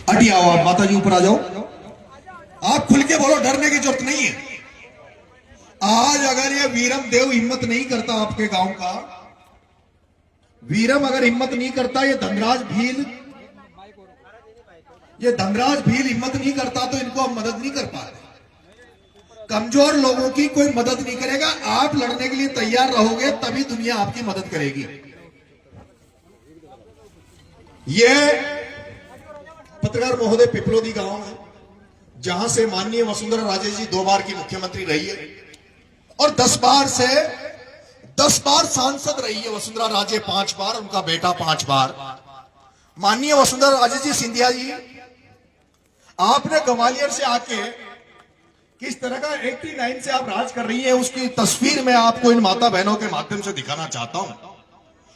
हटी आओ, आप माता जी ऊपर आ जाओ। आप खुल के बोलो, डरने की जरूरत नहीं है। आज अगर ये वीरम देव हिम्मत नहीं करता आपके गांव का, वीरम अगर हिम्मत नहीं करता, ये धनराज भील हिम्मत नहीं करता तो इनको हम मदद नहीं कर पाते। कमजोर लोगों की कोई मदद नहीं करेगा। आप लड़ने के लिए तैयार रहोगे तभी दुनिया आपकी मदद करेगी। ये पत्रकार महोदय पिपलोदी गांव है, जहां से माननीय वसुंधरा राजे जी 2 बार की मुख्यमंत्री रही है और 10 बार सांसद रही है। वसुंधरा राजे 5 बार, उनका बेटा 5 बार। माननीय वसुंधरा राजे जी सिंधिया जी, आपने ग्वालियर से आके किस तरह का 89 से आप राज कर रही हैं, उसकी तस्वीर मैं आपको इन माता बहनों के माध्यम से दिखाना चाहता हूं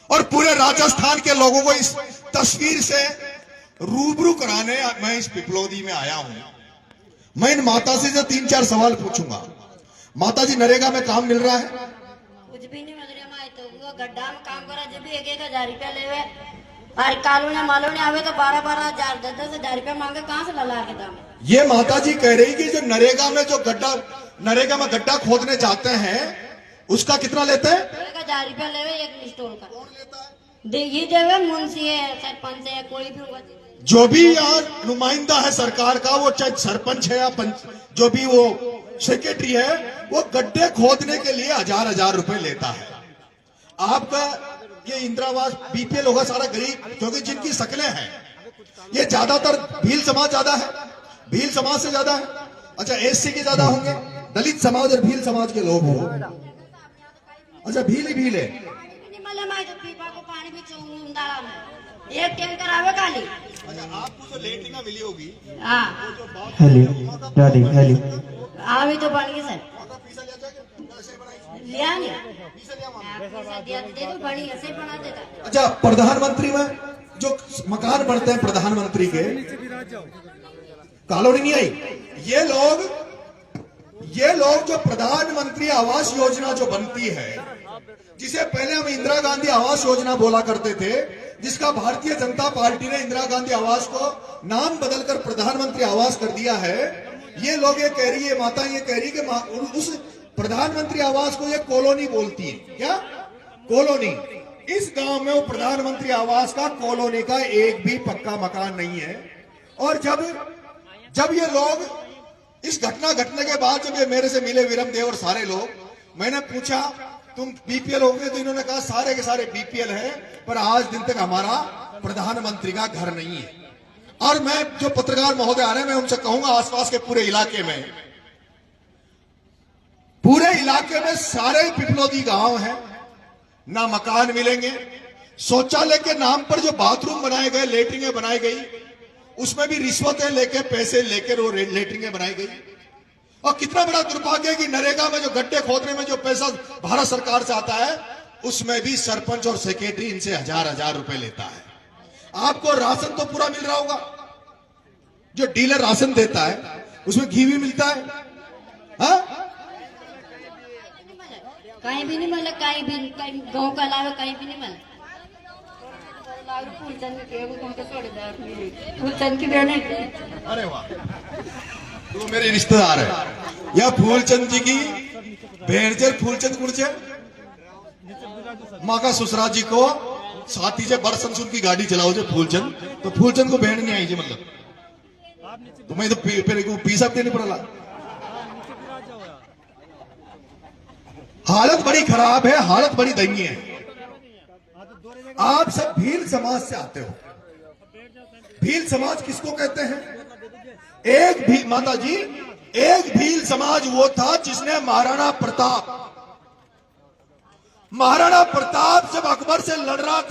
और पूरे राजस्थान के लोगों को इस तस्वीर से रूबरू कराने मैं इस पिपलोदी में आया हूं। मैं इन माता से जो 3-4 सवाल पूछूंगा। माता जी, नरेगा में काम मिल रहा है? कुछ भी नहीं मिल रहा। मैं तो वो गड्ढा में काम करा, जब भी 1,000 रुपया लेवे और कालू ने मालूम ने आवे तो 12,000 10,000 रुपया मांगे। कहां से लला के दाम? ये माता जी कह रही कि जो नरेगा में गड्ढा खोदने जाते हैं उसका कितना लेते हैं? 1,000 रुपया लेवे एक स्टोर का। कौन लेता है? ये देवे मुंशी है, सरपंच है, कोई भी होगा। जो भी यहाँ नुमाइंदा है सरकार का, वो चाहे सरपंच है या जो भी वो सेक्रेटरी है, वो गड्ढे खोदने के लिए 1,000 रुपए लेता है। आपका ये इंदिरावास बीपीएल होगा सारा गरीब, क्योंकि जिनकी शक्लें हैं ये ज्यादातर भील समाज ज्यादा है, भील समाज से ज्यादा है। अच्छा, एससी के ज्यादा होंगे, दलित समाज और भील समाज के लोग हो। अच्छा, भील ही भील है। पानी भी चौंदाड़ा में एक टैंकर आवे खाली। अच्छा, आपको जो लेटरिन मिली होगी, हाँ आवे तो बन गई सर, लिया नहीं दे तो बनी ऐसे बना देता। अच्छा, प्रधानमंत्री में जो मकान बनते हैं प्रधानमंत्री के, कॉलोनी नहीं आई। ये लोग जो प्रधानमंत्री आवास योजना जो बनती है, जिसे पहले हम इंदिरा गांधी आवास योजना बोला करते थे, जिसका भारतीय जनता पार्टी ने इंदिरा गांधी आवास को नाम बदलकर प्रधानमंत्री आवास कर दिया है। ये लोग ये कह रही है, माता ये कह रही कि उस प्रधानमंत्री आवास को ये कॉलोनी बोलती है। क्या कॉलोनी? इस गांव में वो प्रधानमंत्री आवास का कॉलोनी का एक भी पक्का मकान नहीं है। और जब ये लोग इस घटना घटने के बाद जब ये मेरे से मिले वीरम देव और सारे लोग, मैंने पूछा तुम बीपीएल होंगे? तो इन्होंने कहा सारे के सारे बीपीएल है, पर आज दिन तक हमारा प्रधानमंत्री का घर नहीं है। और मैं जो पत्रकार महोदय आ रहे हैं, मैं उनसे कहूंगा आसपास के पूरे इलाके में सारे पिपलोदी गांव हैं, ना मकान मिलेंगे। शौचालय के नाम पर जो बाथरूम बनाए गए, लेटरिंगें बनाई गई, उसमें भी रिश्वतें लेके पैसे लेकर वो लेटरिंगें बनाई गई। और कितना बड़ा दुर्भाग्य है कि नरेगा में जो गड्ढे खोदने में जो पैसा भारत सरकार से आता है, उसमें भी सरपंच और सेक्रेटरी इनसे 1,000 रुपए लेता है। आपको राशन तो पूरा मिल रहा होगा, जो डीलर राशन देता है उसमें घी भी मिलता है। हाँ, कहीं भी नहीं मिले, कहीं भी गाँव के अलावा कहीं भी नहीं मिले। फूलचंद की बहन है। अरे वाह, तो मेरे रिश्तेदार है। या फूलचंद जी की भेड़चर फूलचंद कुर्चे माँ का ससुरा जी को साथी से बरसन से उनकी गाड़ी चलाओ जो फूलचंद, तो फूलचंद को भेड़ नहीं आई जी, मतलब तुम्हें तो पी सकते नहीं पड़ा। हालत बड़ी खराब है, हालत बड़ी दयनीय है। आप सब भील समाज से आते हो। भील समाज किसको कहते हैं? माता जी, एक भील समाज वो था जिसने महाराणा प्रताप जब अकबर से लड़ रहा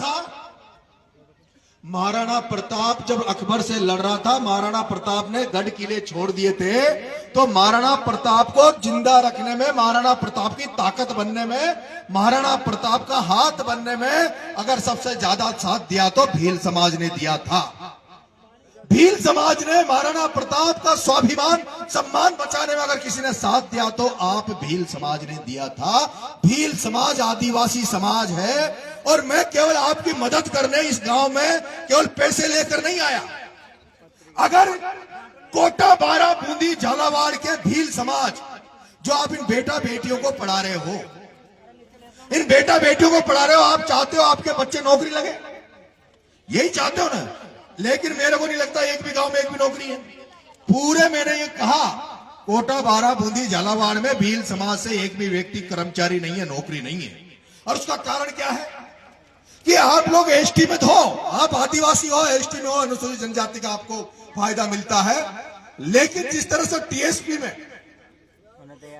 था, महाराणा प्रताप ने गढ़ किले छोड़ दिए थे। तो महाराणा प्रताप को जिंदा रखने में, महाराणा प्रताप की ताकत बनने में, महाराणा प्रताप का हाथ बनने में अगर सबसे ज्यादा साथ दिया तो भील समाज ने दिया था। भील समाज ने महाराणा प्रताप का स्वाभिमान सम्मान बचाने में अगर किसी ने साथ दिया तो आप भील समाज ने दिया था। भील समाज आदिवासी समाज है और मैं केवल आपकी मदद करने इस गांव में केवल पैसे लेकर नहीं आया। अगर कोटा, बारा, बूंदी, झालावाड़ के भील समाज जो आप इन बेटा बेटियों को पढ़ा रहे हो, इन बेटा बेटियों को पढ़ा रहे हो, आप चाहते हो आपके बच्चे नौकरी लगे, यही चाहते हो ना। लेकिन मेरे को नहीं लगता एक भी गांव में एक भी नौकरी है। पूरे मैंने ये कहा कोटा, बारा, बूंदी, झालावाड़ में भील समाज से एक भी व्यक्ति कर्मचारी नहीं है, नौकरी नहीं है। और उसका कारण क्या है कि आप लोग एसटी में हो, आप आदिवासी हो, एसटी में हो, अनुसूचित जनजाति का आपको फायदा मिलता है। लेकिन जिस तरह से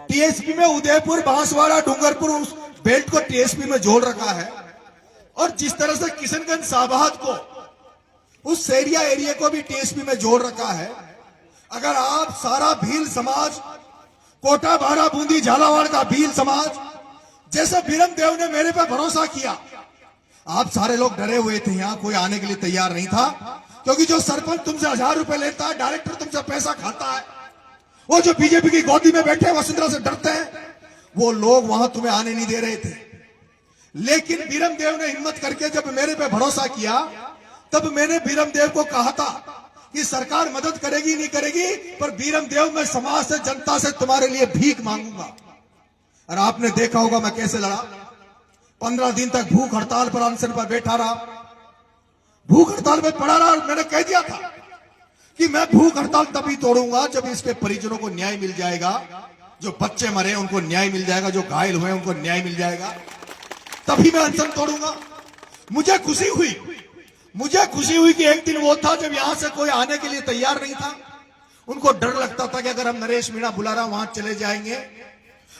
टीएसपी में उदयपुर, बांसवाड़ा, डूंगरपुर उस बेल्ट को टीएसपी में जोड़ रखा है, और जिस तरह से किशनगंज, साबाहत को, उस सेरिया एरिया को भी टीएसपी में जोड़ रखा है। अगर आप सारा भील समाज, कोटा, बारा, बूंदी, झालावाड़ का भील समाज, जैसे बीरम देव ने मेरे पे भरोसा किया, आप सारे लोग डरे हुए थे, यहां कोई आने के लिए तैयार नहीं था, क्योंकि जो सरपंच तुमसे 1000 रुपए लेता है, डायरेक्टर तुमसे पैसा खाता है, वो जो बीजेपी की गोदी में बैठे वसुंधरा से डरते हैं, वो लोग वहां तुम्हें आने नहीं दे रहे थे। लेकिन बीरम देव ने हिम्मत करके जब मेरे पे भरोसा किया, तब मैंने बीरम देव को कहा था कि सरकार मदद करेगी नहीं करेगी, पर बीरम देव मैं समाज से, जनता से तुम्हारे लिए भीख मांगूंगा। और आपने देखा होगा मैं कैसे लड़ा। 15 दिन तक भूख हड़ताल पर, अनशन पर बैठा रहा, भूख हड़ताल में पड़ा रहा। मैंने कह दिया था कि मैं भूख हड़ताल तभी तोड़ूंगा जब इसके परिजनों को न्याय मिल जाएगा, जो बच्चे मरे उनको न्याय मिल जाएगा, जो घायल हुए उनको न्याय मिल जाएगा, तभी मैं अनशन तोड़ूंगा। मुझे खुशी हुई कि एक दिन वो था जब यहां से कोई आने के लिए तैयार नहीं था। उनको डर लगता था कि अगर हम नरेश मीणा बुला रहा वहां चले जाएंगे।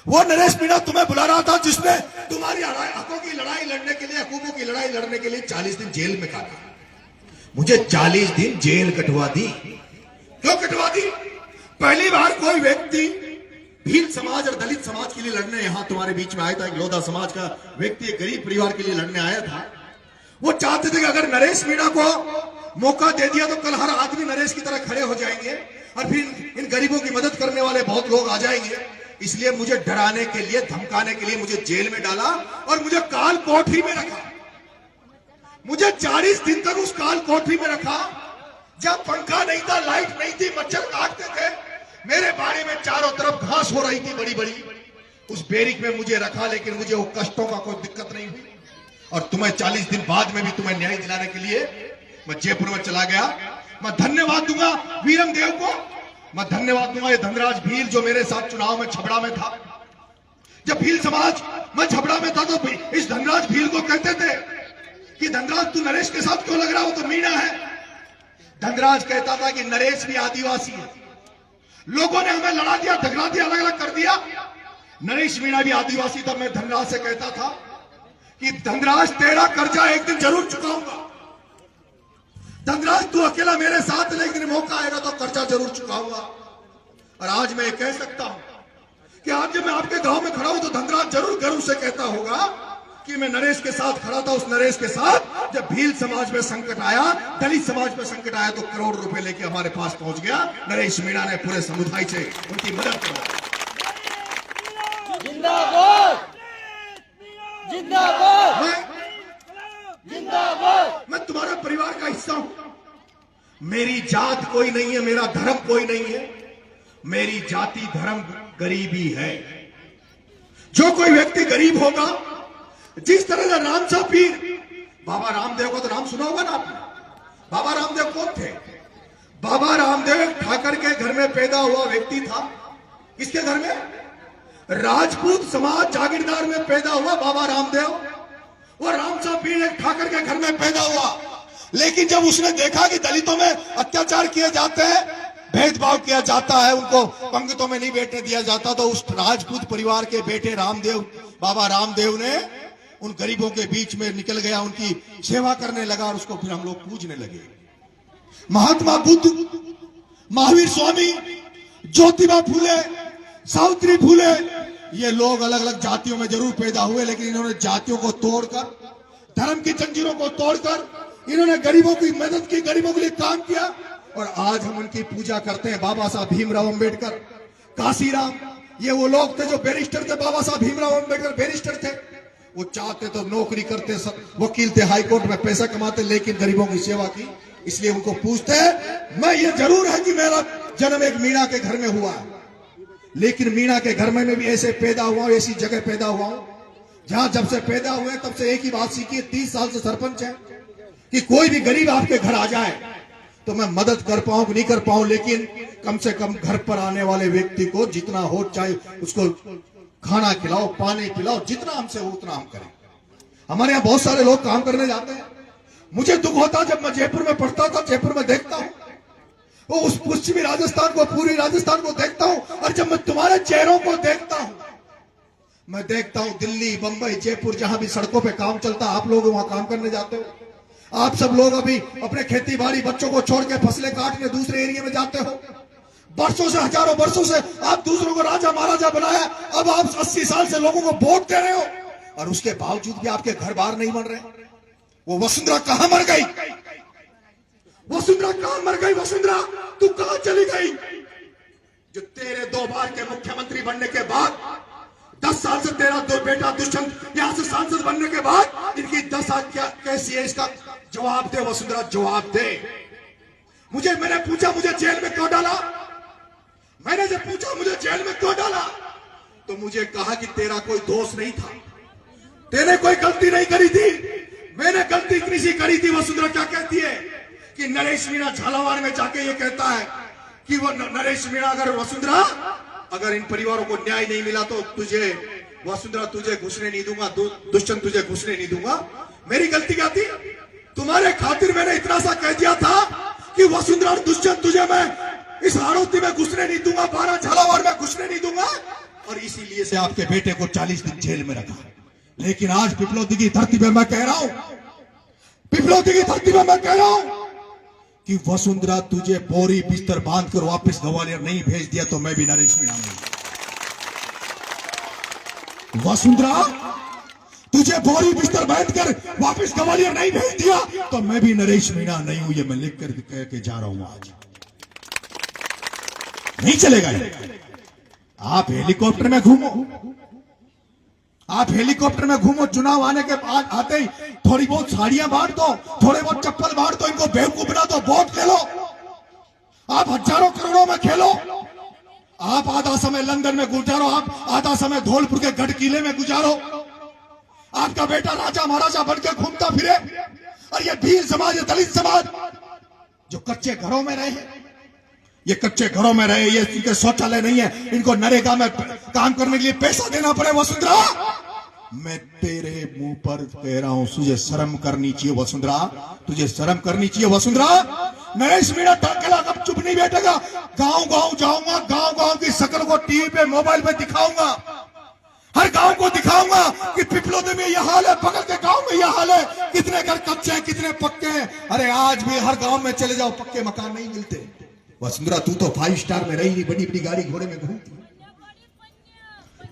वो नरेश मीणा तुम्हें बुला रहा था जिसने तुम्हारी हकों की लड़ाई लड़ने के लिए, हकूकों की लड़ाई लड़ने के लिए 40 दिन जेल में काटा। मुझे 40 दिन जेल कटवा दी। क्यों कटवा दी? पहली बार कोई व्यक्ति भील समाज और दलित समाज के लिए लड़ने यहां तुम्हारे बीच में आया था। एक लोधा समाज का व्यक्ति, एक गरीब परिवार के लिए लड़ने आया था। वो चाहते थे कि अगर नरेश मीणा को मौका दे दिया तो कल हर आदमी नरेश की तरह खड़े हो जाएंगे और फिर इन गरीबों की मदद करने वाले बहुत लोग आ जाएंगे। इसलिए मुझे डराने के लिए, धमकाने के लिए मुझे जेल में डाला और मुझे काल कोठरी में रखा। मुझे 40 दिन तक उस काल कोठरी में रखा, जब पंखा नहीं था, लाइट नहीं थी, मच्छर काटते थे, मेरे बाड़े में चारों तरफ घास हो रही थी बड़ी बड़ी। उस बेरिक में मुझे रखा, लेकिन मुझे वो कष्टों का कोई दिक्कत नहीं हुई। और तुम्हें 40 दिन बाद में भी तुम्हें न्याय दिलाने के लिए मैं जयपुर में चला गया। मैं धन्यवाद दूंगा वीरम देव को, मैं धन्यवाद दूंगा ये धनराज भील जो मेरे साथ चुनाव में छबड़ा में था। जब भील समाज मैं छबड़ा में था तो इस धनराज भील को कहते थे कि धनराज तू नरेश के साथ क्यों लग रहा हो, तो मीणा है। धनराज कहता था कि नरेश भी आदिवासी है। लोगों ने हमें लड़ा दिया, झगड़ा दिया, अलग अलग कर दिया। नरेश मीणा भी आदिवासी था। मैं धनराज से कहता था कि धनराज तेरा कर्जा एक दिन जरूर चुकाऊंगा। धनराज तू अकेला मेरे साथ, लेकिन मौका आएगा तो कर्जा जरूर चुकाऊंगा। और आज मैं कह सकता हूं कि आज जब मैं आपके गांव में खड़ा हूं तो धनराज जरूर गर्व से कहता होगा कि मैं नरेश के साथ खड़ा था। उस नरेश के साथ जब भील समाज में संकट आया, दलित समाज में संकट आया, तो करोड़ रुपए लेके हमारे पास पहुंच गया। नरेश मीणा ने पूरे समुदाय से उनकी मदद की। जिंदाबाद जिंदाबाद जिंदाबाद। मैं तुम्हारे परिवार का हिस्सा हूं। मेरी जात कोई नहीं है, मेरा धर्म कोई नहीं है। मेरी जाति, धर्म गरीबी है। जो कोई व्यक्ति गरीब होगा, जिस तरह से रामसा पीर, बाबा रामदेव का तो नाम सुना होगा ना आपने। बाबा रामदेव कौन थे? बाबा रामदेव एक ठाकर के घर में पैदा हुआ व्यक्ति था। किसके घर में? राजपूत समाज जागीरदार में पैदा हुआ बाबा रामदेव। वो रामसा पीर एक ठाकर के घर में पैदा हुआ। लेकिन जब उसने देखा कि दलितों में अत्याचार किए जाते हैं, भेदभाव किया जाता है, उनको पंक्तियों में नहीं बैठने दिया जाता, तो उस राजपूत परिवार के बेटे रामदेव, बाबा रामदेव ने उन गरीबों के बीच में निकल गया, उनकी सेवा करने लगा और उसको फिर हम लोग पूजने लगे। महात्मा बुद्ध, महावीर स्वामी, ज्योतिबा फूले, सावित्री फूले, ये लोग अलग अलग जातियों में जरूर पैदा हुए, लेकिन इन्होंने जातियों को तोड़कर, धर्म की जंजीरों को तोड़कर इन्होंने गरीबों की मदद की, गरीबों के लिए काम किया। और आज हम उनकी पूजा करते हैं। बाबा साहब भीमराव अंबेडकर, काशीराम, ये वो लोग थे जो बैरिस्टर थे। बाबा साहब भीमराव अंबेडकर बैरिस्टर थे। वो चाहते तो नौकरी करते, सब वकील थे, हाईकोर्ट में पैसा कमाते, लेकिन गरीबों की सेवा की। इसलिए उनको पूछते हैं। मैं ये जरूर है कि मेरा जन्म एक मीणा के घर में हुआ, लेकिन मीणा के घर में भी ऐसे पैदा हुआ हूं, ऐसी जगह पैदा हुआ हूं जहां जब से पैदा हुए तब से एक ही बात सीखी है, 30 साल से सरपंच है, कि कोई भी गरीब आपके घर आ जाए तो मैं मदद कर पाऊं कि नहीं कर पाऊं, लेकिन कम से कम घर पर आने वाले व्यक्ति को जितना हो चाहे उसको खाना खिलाओ, पानी पिलाओ, जितना हमसे हो उतना हम करें। हमारे यहाँ बहुत सारे लोग काम करने जाते हैं। मुझे दुख होता जब मैं जयपुर में पढ़ता था, जयपुर में देखता हूं वो उस पश्चिमी राजस्थान को, पूरी राजस्थान को देखता हूं, और जब मैं तुम्हारे चेहरों को देखता हूं, मैं देखता हूं दिल्ली, बंबई, जयपुर, जहां भी सड़कों पे काम चलता, आप लोग वहां काम करने जाते हो। आप सब लोग अभी अपने खेती बाड़ी बच्चों को छोड़ के फसलें काटने दूसरे एरिया में जाते हो। वर्षों से, हजारों वर्षों से आप दूसरों को राजा महाराजा बनाया, अब आप 80 साल से लोगों को वोट दे रहे हो और उसके बावजूद भी आपके घर बार नहीं बन रहे। वो वसुंधरा कहां मर गई? वसुंधरा कहां मर गई? वसुंधरा तू कहां चली गई? जो तेरे 2 बार के मुख्यमंत्री बनने के बाद, 10 साल से तेरा 2 बेटा दुष्यंत यहां से सांसद बनने के बाद इनकी दशा क्या कैसी है, इसका जवाब दे वसुंधरा, जवाब दे। मैंने पूछा मुझे जेल में क्यों डाला, मैंने जब पूछा मुझे जेल में क्यों डाला, तो मुझे कहा कि तेरा कोई दोष नहीं था, तेने कोई गलती नहीं करी थी। मैंने गलती इतनी सी करी थी। वसुंधरा क्या कहती है कि नरेश मीणा झालावाड़ में जाके ये कहता है कि वो नरेश मीणा, अगर वसुंधरा अगर इन परिवारों को न्याय नहीं मिला तो तुझे, वसुंधरा तुझे घुसने नहीं दूंगा, दुष्यंत तुझे घुसने नहीं दूंगा। मेरी गलती क्या थी? तुम्हारे खातिर मैंने इतना सा कह दिया था कि वसुंधरा और दुष्यंत तुझे मैं इस हाड़ौती में घुसने नहीं दूंगा, 12 झालावाड़ में घुसने नहीं दूंगा, और इसीलिए से आपके बेटे को 40 दिन जेल में रखा। लेकिन आज पिपलौदी की धरती पे मैं कह रहा हूं, पिपलौदी की धरती पे मैं कह रहा हूं कि वसुंधरा तुझे बोरी बिस्तर बांध कर वापस ग्वालियर नहीं भेज दिया तो मैं भी नरेश मीणा नहीं। वसुंधरा तुझे बोरी बिस्तर बांध कर वापस ग्वालियर नहीं भेज दिया तो मैं भी नरेश मीणा नहीं हूं। ये मैं लिख कर कह के जा रहा हूं। आज नहीं चलेगा ये। आप हेलीकॉप्टर में घूमो, आप हेलीकॉप्टर में घूमो, चुनाव आने के बाद आते ही थोड़ी बहुत साड़ियां बांट दो, थोड़े बहुत चप्पल बांट दो, इनको बेवकूफ बना दो, वोट ले लो। आप हजारों करोड़ों में खेलो, आप आधा समय लंदन में गुजारो, आप आधा समय धौलपुर के गढ़ किले में गुजारो। आपका बेटा राजा महाराजा बनकर घूमता फिरे, और ये भील समाज, दलित समाज जो कच्चे घरों में रहे, ये कच्चे घरों में रहे, ये इनके शौचालय नहीं है, इनको नरेगा में काम करने के लिए पैसा देना पड़े। वसुंधरा मैं तेरे मुंह पर कह रहा हूं, तुझे शर्म करनी चाहिए वसुंधरा, तुझे शर्म करनी चाहिए वसुंधरा। नरेश मीणा अकेला कब चुप नहीं बैठेगा। गांव गांव जाऊंगा, गांव गांव की शक्ल को टीवी पे, मोबाइल पे दिखाऊंगा, हर गांव को दिखाऊंगा कि पिपलौदी में यह हाल है, बगल के गांव में यह हाल है, कितने घर कच्चे हैं, कितने पक्के हैं। अरे आज भी हर गांव में चले जाओ, पक्के मकान नहीं मिलते। वसुंधरा तू तो 5 स्टार में रही नहीं, बड़ी बड़ी गाड़ी घोड़े में घूमती,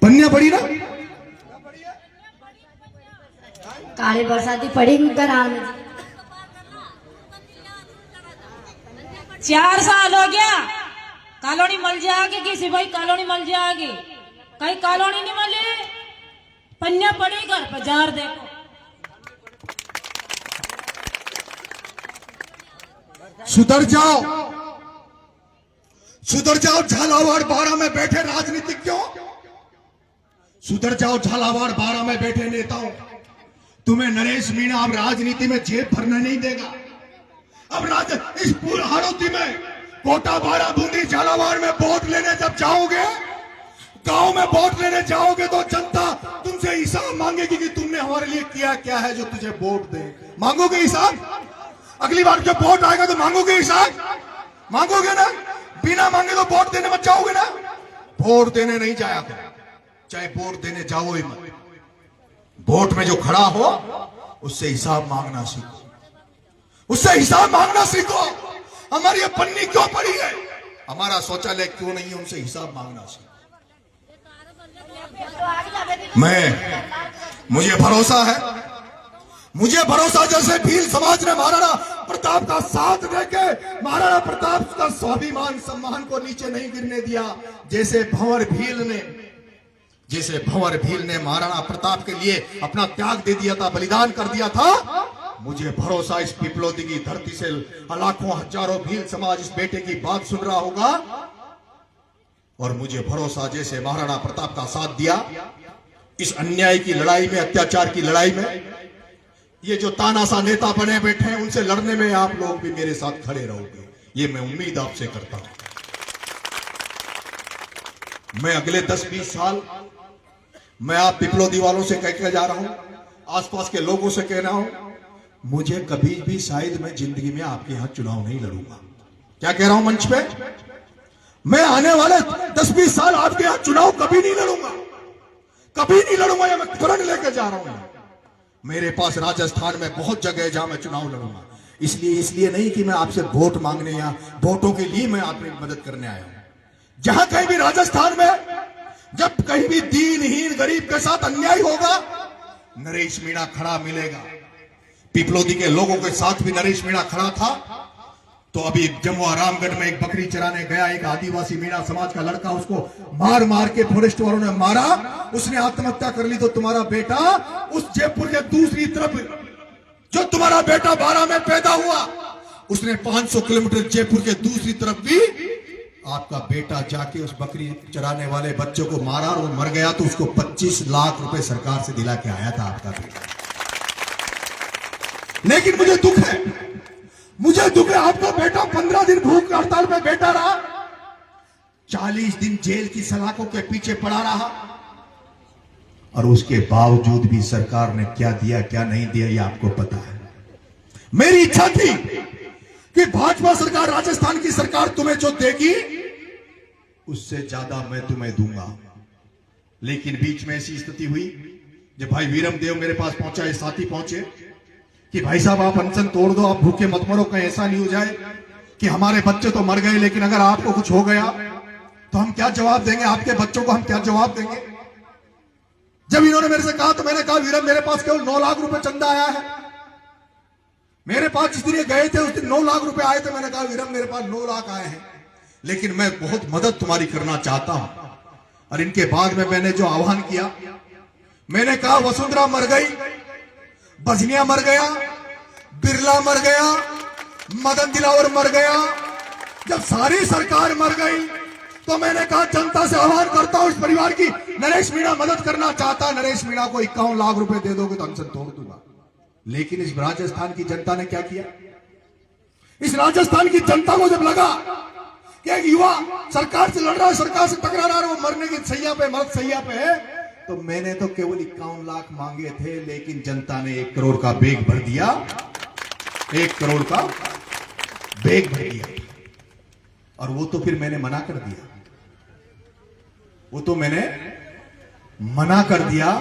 पन्निया पड़ी ना, काली बरसाती पड़ी ग्राम में। 4 साल हो गया, कॉलोनी मिल जाएगी किसी भाई, कॉलोनी मिल जाएगी, कहीं कॉलोनी नहीं मिली, पन्निया पड़ी घर बाजार देखो। सुधर जाओ, सुधर जाओ झालावाड़ 12 में बैठे राजनीतिज्ञों, सुधर जाओ झालावाड़ 12 में बैठे नेताओं। तुम्हें नरेश मीणा अब राजनीति में जेब भरने नहीं देगा। अब इस पूरे हाड़ौती में, कोटा, बाड़ा, बूंदी, झालावाड़ में वोट लेने जब जाओगे, गांव में वोट लेने जाओगे तो जनता तुमसे हिसाब मांगेगी कि तुमने हमारे लिए किया क्या है जो तुझे वोट दे। मांगोगे हिसाब? अगली बार जब वोट आएगा तो मांगोगे हिसाब? मांगोगे ना? बिना मांगे तो वोट देने मत जाओगे ना। वोट देने नहीं जाया करो, चाहे वोट देने जाओ ही मत। वोट में जो खड़ा हो उससे हिसाब मांगना सीखो, उससे हिसाब मांगना सीखो। हमारी ये पन्नी क्यों पड़ी है, हमारा शौचालय क्यों नहीं है, उनसे हिसाब मांगना सीखो। मुझे भरोसा है, मुझे भरोसा जैसे भील समाज ने महाराणा प्रताप का साथ देके महाराणा प्रताप का स्वाभिमान सम्मान को नीचे नहीं गिरने दिया, जैसे भंवर भील ने महाराणा प्रताप के लिए अपना त्याग दे दिया था, बलिदान कर दिया था, मुझे भरोसा इस पिपलोदी की धरती से लाखों हजारों भील समाज इस बेटे की बात सुन रहा होगा, और मुझे भरोसा जैसे महाराणा प्रताप का साथ दिया इस अन्याय की लड़ाई में, अत्याचार की लड़ाई में, ये जो तानाशाह नेता बने बैठे हैं उनसे लड़ने में आप लोग भी मेरे साथ खड़े रहोगे, ये मैं उम्मीद आपसे करता हूं। मैं अगले 10-20 साल मैं आप पिपलोदी वालों से कह जा रहा हूं, आसपास के लोगों से कह रहा हूं, मुझे कभी भी शायद मैं जिंदगी में आपके यहां चुनाव नहीं लड़ूंगा। क्या कह रहा हूं मंच पे? मैं आने वाले 10-20 साल आपके यहां चुनाव कभी नहीं लड़ूंगा, कभी नहीं लड़ूंगा। या मैं प्रण लेकर जा रहा हूं। मेरे पास राजस्थान में बहुत जगह है जहां मैं चुनाव लड़ूंगा। इसलिए नहीं कि मैं आपसे वोट मांगने या वोटों के लिए मैं आपकी मदद करने आया हूं। जहां कहीं भी राजस्थान में जब कहीं भी दीनहीन गरीब के साथ अन्याय होगा, नरेश मीणा खड़ा मिलेगा। पिपलोदी के लोगों के साथ भी नरेश मीणा खड़ा था। तो अभी जमुआ रामगढ़ में एक बकरी चराने गया एक आदिवासी मीणा समाज का लड़का, उसको मार मार के फॉरेस्ट वालों ने मारा, उसने आत्महत्या कर ली। तो तुम्हारा बेटा उस जयपुर के दूसरी तरफ, जो तुम्हारा बेटा 12 में पैदा हुआ, उसने 500 किलोमीटर जयपुर के दूसरी तरफ भी आपका बेटा जाके उस बकरी चराने वाले बच्चों को मारा और वो मर गया। तो उसको 25 लाख रुपए सरकार से दिला के आया था आपका बेटा। लेकिन मुझे दुख है, आपका बेटा 15 दिन भूख हड़ताल पे बैठा रहा, 40 दिन जेल की सलाखों के पीछे पड़ा रहा, और उसके बावजूद भी सरकार ने क्या दिया क्या नहीं दिया ये आपको पता है। मेरी इच्छा थी कि भाजपा सरकार, राजस्थान की सरकार तुम्हें जो देगी उससे ज्यादा मैं तुम्हें दूंगा। लेकिन बीच में ऐसी स्थिति हुई जब भाई वीरम देव मेरे पास पहुंचा, साथी पहुंचे कि भाई साहब आप अनशन तोड़ दो, आप भूखे मत मरो, कहीं ऐसा नहीं हो जाए कि हमारे बच्चे तो मर गए लेकिन अगर आपको कुछ हो गया तो हम क्या जवाब देंगे, आपके बच्चों को हम क्या जवाब देंगे। जब इन्होंने मेरे से कहा तो मैंने कहा वीरम मेरे पास केवल 9 लाख रुपए चंदा आया है। मेरे पास जिस दिन ये गए थे उस दिन 9 लाख रुपए आए थे। मैंने कहा वीरम मेरे पास 9 लाख आए हैं, लेकिन मैं बहुत मदद तुम्हारी करना चाहता हूं। और इनके बाद में मैंने जो आह्वान किया, मैंने कहा वसुंधरा मर गई, बजनिया मर गया, बिरला मर गया, मदन दिलावर मर गया, जब सारी सरकार मर गई तो मैंने कहा जनता से आह्वान करता हूं इस परिवार की, नरेश मीणा मदद करना चाहता, नरेश मीणा को 51 लाख रुपए दे दोगे तो अनशन तोड़ दूंगा। लेकिन इस राजस्थान की जनता ने क्या किया, इस राजस्थान की जनता को जब लगा कि एक युवा सरकार से लड़ रहा है, सरकार से टकरा रहा है, वो मरने की सैया पे, मर्द सैया पे है, तो मैंने तो केवल 51 लाख मांगे थे, लेकिन जनता ने 1 करोड़ का बैग भर दिया, 1 करोड़ का बैग भर दिया। और वो तो फिर मैंने मना कर दिया, वो तो मैंने मना कर दिया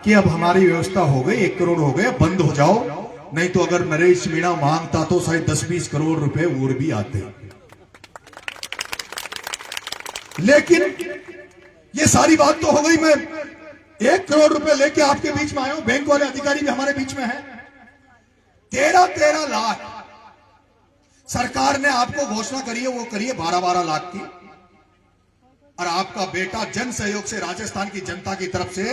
कि अब हमारी व्यवस्था हो गई, 1 करोड़ हो गए, बंद हो जाओ। नहीं तो अगर नरेश मीणा मांगता तो शायद 10-20 करोड़ रुपए और भी आते। लेकिन ये सारी बात तो हो गई, मैं 1 करोड़ रुपए लेके आपके बीच में आया हूं, बैंक वाले अधिकारी भी हमारे बीच में हैं। 13-13 लाख सरकार ने आपको घोषणा करी है, वो करिए 12-12 लाख की, और आपका बेटा जन सहयोग से राजस्थान की जनता की तरफ से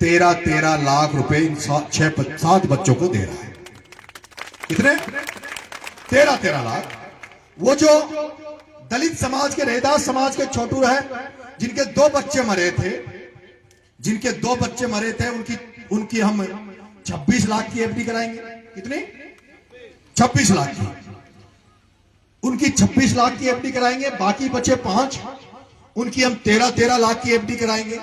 13-13 लाख रुपए इन 6-7 बच्चों को दे रहा है। कितने? 13-13 लाख। वो जो दलित समाज के, रैदास समाज के छोटू है, जिनके 2 बच्चे मरे थे, उनकी हम 26 लाख की एफडी कराएंगे। कितनी? 26 लाख की। उनकी 26 लाख की एफडी कराएंगे, बाकी बचे 5, उनकी हम 13-13 लाख की एफडी कराएंगे।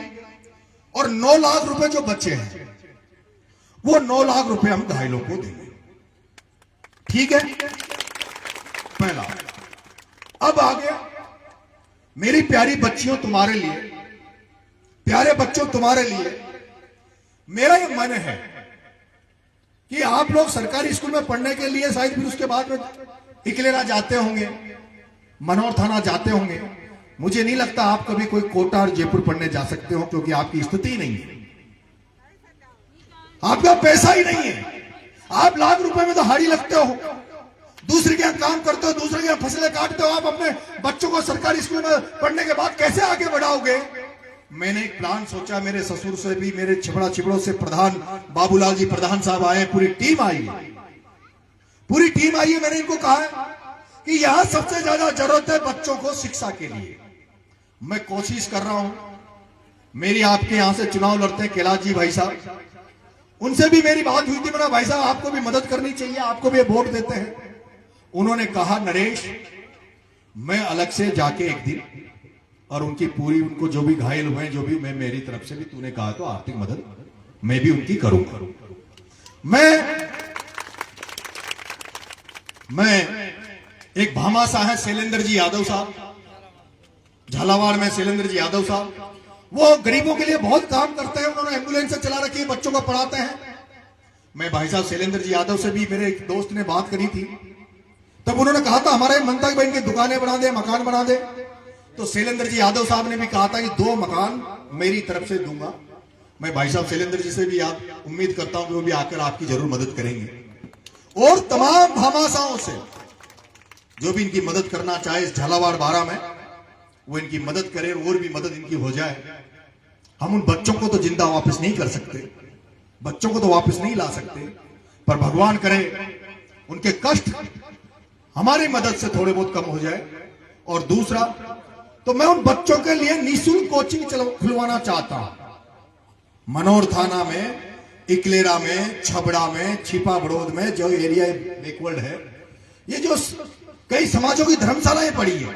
और 9 लाख रुपए जो बचे हैं, वो 9 लाख रुपए हम घायलों को देंगे। ठीक है? पहला। अब आ गया मेरी प्यारी बच्चियों, तुम्हारे लिए, प्यारे बच्चों तुम्हारे लिए मेरा ये मन है कि आप लोग सरकारी स्कूल में पढ़ने के लिए शायद फिर उसके बाद में इकलेरा जाते होंगे, मनोर थाना जाते होंगे। मुझे नहीं लगता आप कभी कोई कोटा और जयपुर पढ़ने जा सकते हो, क्योंकि आपकी स्थिति ही नहीं है, आपका पैसा ही नहीं है। आप लाख रुपए में तो हाड़ी लगते हो, दूसरे के यहां काम करते हो, दूसरे के यहां फसलें काटते हो। आप अपने बच्चों को सरकारी स्कूल में पढ़ने के बाद कैसे आगे बढ़ाओगे? मैंने एक प्लान सोचा, मेरे ससुर से भी, मेरे छिपड़ों से प्रधान बाबूलाल जी प्रधान साहब आए, पूरी टीम आई। पूरी टीम आई है। मैंने इनको कहा है कि यहां सबसे ज्यादा जरूरत है बच्चों को शिक्षा के लिए। मैं कोशिश कर रहा हूं, मेरी आपके यहां से चुनाव लड़ते हैं कैलाश जी भाई साहब, उनसे भी मेरी बात हुई थी। मेरा भाई साहब आपको भी मदद करनी चाहिए, आपको भी वोट देते हैं। उन्होंने कहा नरेश मैं अलग से जाके एक दिन और उनकी पूरी, उनको जो भी घायल हुए जो भी, मैं मेरी तरफ से भी तूने कहा तो आर्थिक मदद मैं भी उनकी करूंगा। मैं एक भामाशाह है शैलेंद्र जी यादव साहब, झालावाड़ में शैलेंद्र जी यादव साहब, वो गरीबों के लिए बहुत काम करते हैं। उन्होंने एम्बुलेंस चला रखी है, बच्चों को पढ़ाते हैं। मैं भाई साहब शैलेंद्र जी यादव से भी मेरे एक दोस्त ने बात करी थी, तब उन्होंने कहा था हमारे मनता की बहन की दुकानें बना दे, मकान बना दे। तो शैलेंद्र जी यादव साहब ने भी कहा था कि 2 मकान मेरी तरफ से दूंगा। मैं भाई साहब शैलेंद्र जी से भी उम्मीद करता हूं कि वो भी आकर आपकी जरूर मदद करेंगे। और तमाम भामाशाहों से जो भी इनकी मदद करना चाहे इस झालावाड़ बारा में, वो इनकी मदद करे और भी मदद इनकी हो जाए। हम उन बच्चों को तो जिंदा वापस नहीं कर सकते, बच्चों को तो वापस नहीं ला सकते, पर भगवान करे उनके कष्ट हमारी मदद से थोड़े बहुत कम हो जाए। और दूसरा तो मैं उन बच्चों के लिए निःशुल्क कोचिंग खुलवाना चाहता हूं। मनोर थाना में, इकलेरा में, छबड़ा में, छिपा बड़ौद में जो एरिया बैकवर्ड है, ये जो कई समाजों की धर्मशालाएं पड़ी है,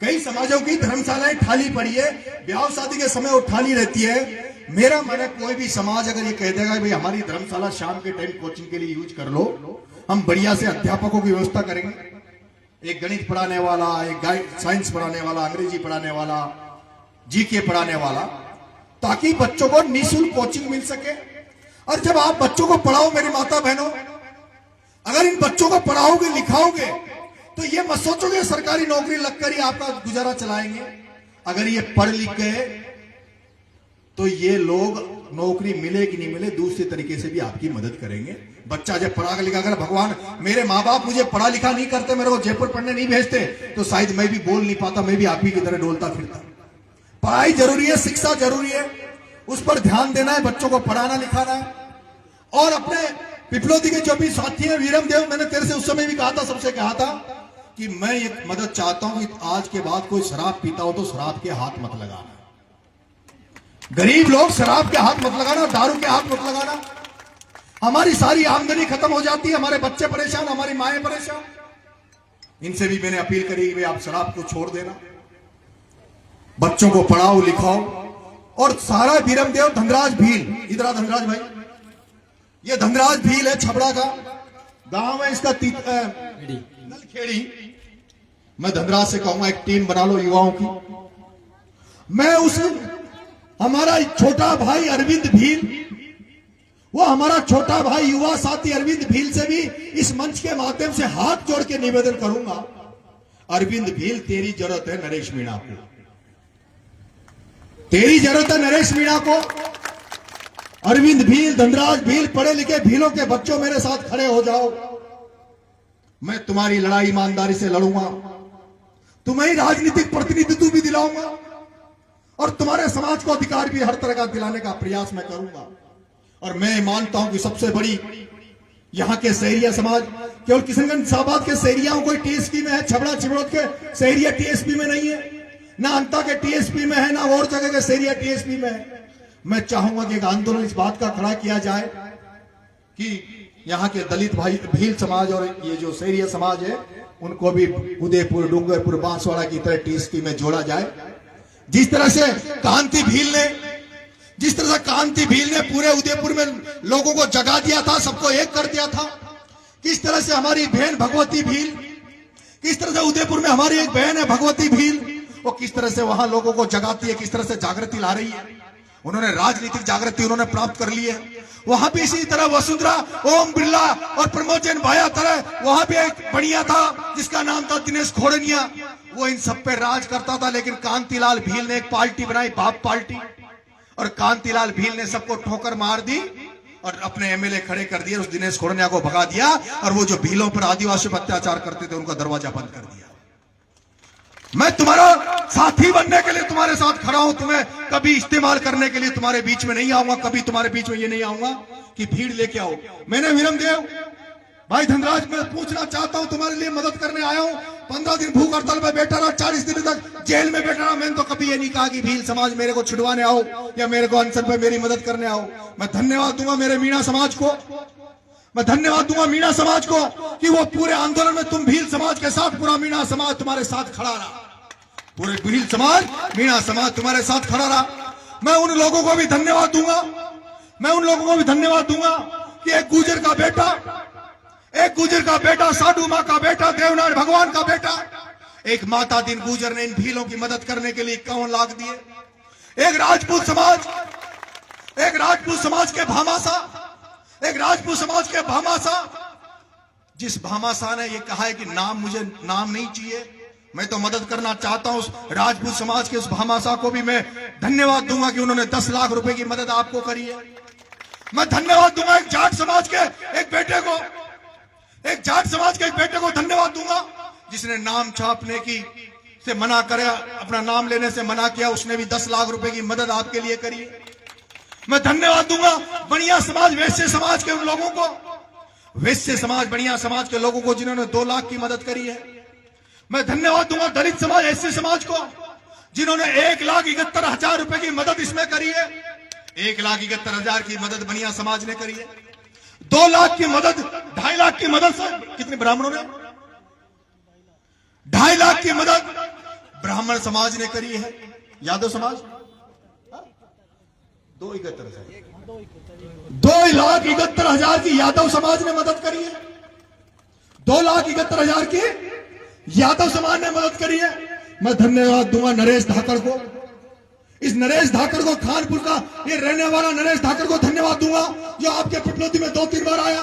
कई समाजों की धर्मशालाएं खाली पड़ी है, ब्याह शादी के समय वो खाली रहती है। मेरा मन है कोई भी समाज अगर ये कह देगा भाई हमारी धर्मशाला शाम के टाइम कोचिंग के लिए यूज कर लो, हम बढ़िया से अध्यापकों की व्यवस्था करेंगे, एक गणित पढ़ाने वाला, एक साइंस पढ़ाने वाला, अंग्रेजी पढ़ाने वाला, जीके पढ़ाने वाला, ताकि बच्चों को निःशुल्क कोचिंग मिल सके। और जब आप बच्चों को पढ़ाओ मेरी माता बहनों, अगर इन बच्चों को पढ़ाओगे लिखाओगे तो ये मत सोचोगे सरकारी नौकरी लगकर ही आपका गुजारा चलाएंगे। अगर ये पढ़ लिख गए तो ये लोग नौकरी मिले कि नहीं मिले दूसरे तरीके से भी आपकी मदद करेंगे। बच्चा जब पढ़ा लिखा, अगर भगवान मेरे माँ बाप मुझे पढ़ा लिखा नहीं करते, मेरे को जयपुर पढ़ने नहीं भेजते, तो शायद मैं भी बोल नहीं पाता, मैं भी आप ही की तरह डोलता फिरता। पढ़ाई जरूरी है, शिक्षा जरूरी है, उस पर ध्यान देना है, बच्चों को पढ़ाना लिखाना है। और अपने पिपलोदी के जो भी साथी है वीरम देव, मैंने तेरे से उस समय भी कहा था, सबसे कहा था कि मैं एक मदद चाहता हूं कि आज के बाद कोई शराब पीता हो तो शराब के हाथ मत लगाना। गरीब लोग शराब के हाथ मत लगाना, दारू के हाथ मत लगाना। हमारी सारी आमदनी खत्म हो जाती है, हमारे बच्चे परेशान, हमारी माएं परेशान। इनसे भी मैंने अपील करी कि आप शराब को छोड़ देना, बच्चों को पढ़ाओ लिखाओ। और सारा वीरम देव धनराज भील, इधर धनराज भाई, ये धनराज भील है, छबड़ा का गांव है इसका, नलखेड़ी। मैं धनराज से कहूंगा एक टीम बना लो युवाओं की। मैं उस हमारा छोटा भाई अरविंद भील, वो हमारा छोटा भाई युवा साथी अरविंद भील से भी इस मंच के माध्यम से हाथ जोड़ के निवेदन करूंगा, अरविंद भील तेरी जरूरत है नरेश मीणा को, तेरी जरूरत है नरेश मीणा को। अरविंद भील, धनराज भील, पढ़े लिखे भीलों के बच्चों मेरे साथ खड़े हो जाओ। मैं तुम्हारी लड़ाई ईमानदारी से लड़ूंगा, तुम्हें राजनीतिक प्रतिनिधित्व भी दिलाऊंगा और तुम्हारे समाज को अधिकार भी हर तरह का दिलाने का प्रयास मैं करूंगा। और मैं मानता हूं कि सबसे बड़ी यहां के शहरिया समाज केवल किशनगंज साहबाद के शहरियाओं कोई टीएसपी में है, छबड़ा चिबड़ौद के शहरिया टीएसपी में नहीं है, ना अंता के टीएसपी में है, ना और जगह के शहरिया टीएसपी में है। मैं चाहूंगा कि एक आंदोलन इस बात का खड़ा किया जाए कि यहाँ के दलित भाई भील समाज और ये जो शहरिया समाज है उनको भी उदयपुर, डूंगरपुर, बांसवाड़ा की तरह टीएसपी में जोड़ा जाए। जिस तरह से कांति भील ने पूरे उदयपुर में लोगों को जगा दिया था, सबको एक कर दिया था, किस तरह से हमारी बहन भगवती भील, किस तरह से उदयपुर में हमारी एक बहन है भगवती भील, वो किस तरह से वहां लोगों को जगाती है, किस तरह से जागृति ला रही है। उन्होंने राजनीतिक जागृति उन्होंने प्राप्त कर ली है। वहां पे इसी तरह वसुंधरा, ओम बिरला और प्रमोद जैन भाया तरह वहां पे एक बढ़िया था जिसका नाम था दिनेश खोड़निया, वो इन सब पे राज करता था। लेकिन कांतिलाल भील ने एक पार्टी बनाई, बाप पार्टी, और कांतिलाल भील ने सबको ठोकर मार दी और अपने एमएलए खड़े कर दिए, उस दिनेश खोड़निया को भगा दिया और वो जो भीलों पर आदिवासी पर अत्याचार करते थे उनका दरवाजा बंद कर दिया। मैं तुम्हारा साथी बनने के लिए तुम्हारे साथ खड़ा हूं, तुम्हें कभी इस्तेमाल करने के लिए तुम्हारे बीच में नहीं आऊंगा, कभी तुम्हारे बीच में ये नहीं आऊंगा कि भीड़ लेके आओ। मैंने वीरम देव भाई धनराज, मैं पूछना चाहता हूं, तुम्हारे लिए मदद करने आया हूं। 15 दिन भूख हड़ताल में बैठा रहा, 40 दिन तक जेल में बैठा रहा। मैंने तो कभी ये नहीं कहा कि भील समाज मेरे को छुड़वाने आओ या मेरे को अनशन पे मेरी मदद करने आओ। मैं धन्यवाद दूंगा मेरे मीणा समाज को, मैं धन्यवाद दूंगा मीणा समाज को कि वो पूरे आंदोलन में तुम भील समाज के साथ, पूरा मीणा समाज तुम्हारे साथ खड़ा रहा, पूरे भील समाज, मीणा समाज तुम्हारे साथ खड़ा रहा। मैं उन लोगों को भी धन्यवाद दूंगा, मैं उन लोगों को भी धन्यवाद दूंगा कि एक गुर्जर का बेटा, साधु माँ का बेटा, देवनारायण भगवान का बेटा, एक माता दिन गुर्जर ने इन भीलों की मदद करने के लिए 51 लाख दिए। एक राजपूत समाज के भामासा, जिस भामासा ने ये कहा है कि मुझे नाम नहीं चाहिए, मैं तो मदद करना चाहता हूं। उस राजपूत समाज के उस भामासा को भी मैं धन्यवाद दूंगा कि उन्होंने 10 लाख रुपए की मदद आपको करी है। मैं धन्यवाद दूंगा एक जाट समाज के एक बेटे को धन्यवाद दूंगा जिसने नाम छापने से मना करे, अपना नाम लेने से मना किया, उसने भी 10 लाख रुपए की मदद आपके लिए करी है। मैं धन्यवाद दूंगा बनिया समाज, वैश्य समाज के उन लोगों को, बनिया समाज के लोगों को जिन्होंने 2 लाख की मदद करी है। मैं धन्यवाद दूंगा दलित समाज, ऐसे समाज को जिन्होंने 1,71,000 रुपए की मदद इसमें करी है। 1,71,000 की मदद बनिया समाज ने करी है। 2 लाख की मदद, 2.5 लाख की मदद कितने ब्राह्मणों ने, 2.5 लाख की मदद ब्राह्मण समाज ने करी है। यादव समाज 2,71,000 की यादव समाज ने मदद करी है। 2,71,000 की यादव समाज ने मदद करी है। मैं धन्यवाद दूंगा नरेश धाकड़ को, इस नरेश धाकड़ को, खानपुर का ये रहने वाला नरेश धाकड़ को धन्यवाद दूंगा जो आपके पिपलोदी में 2-3 बार आया,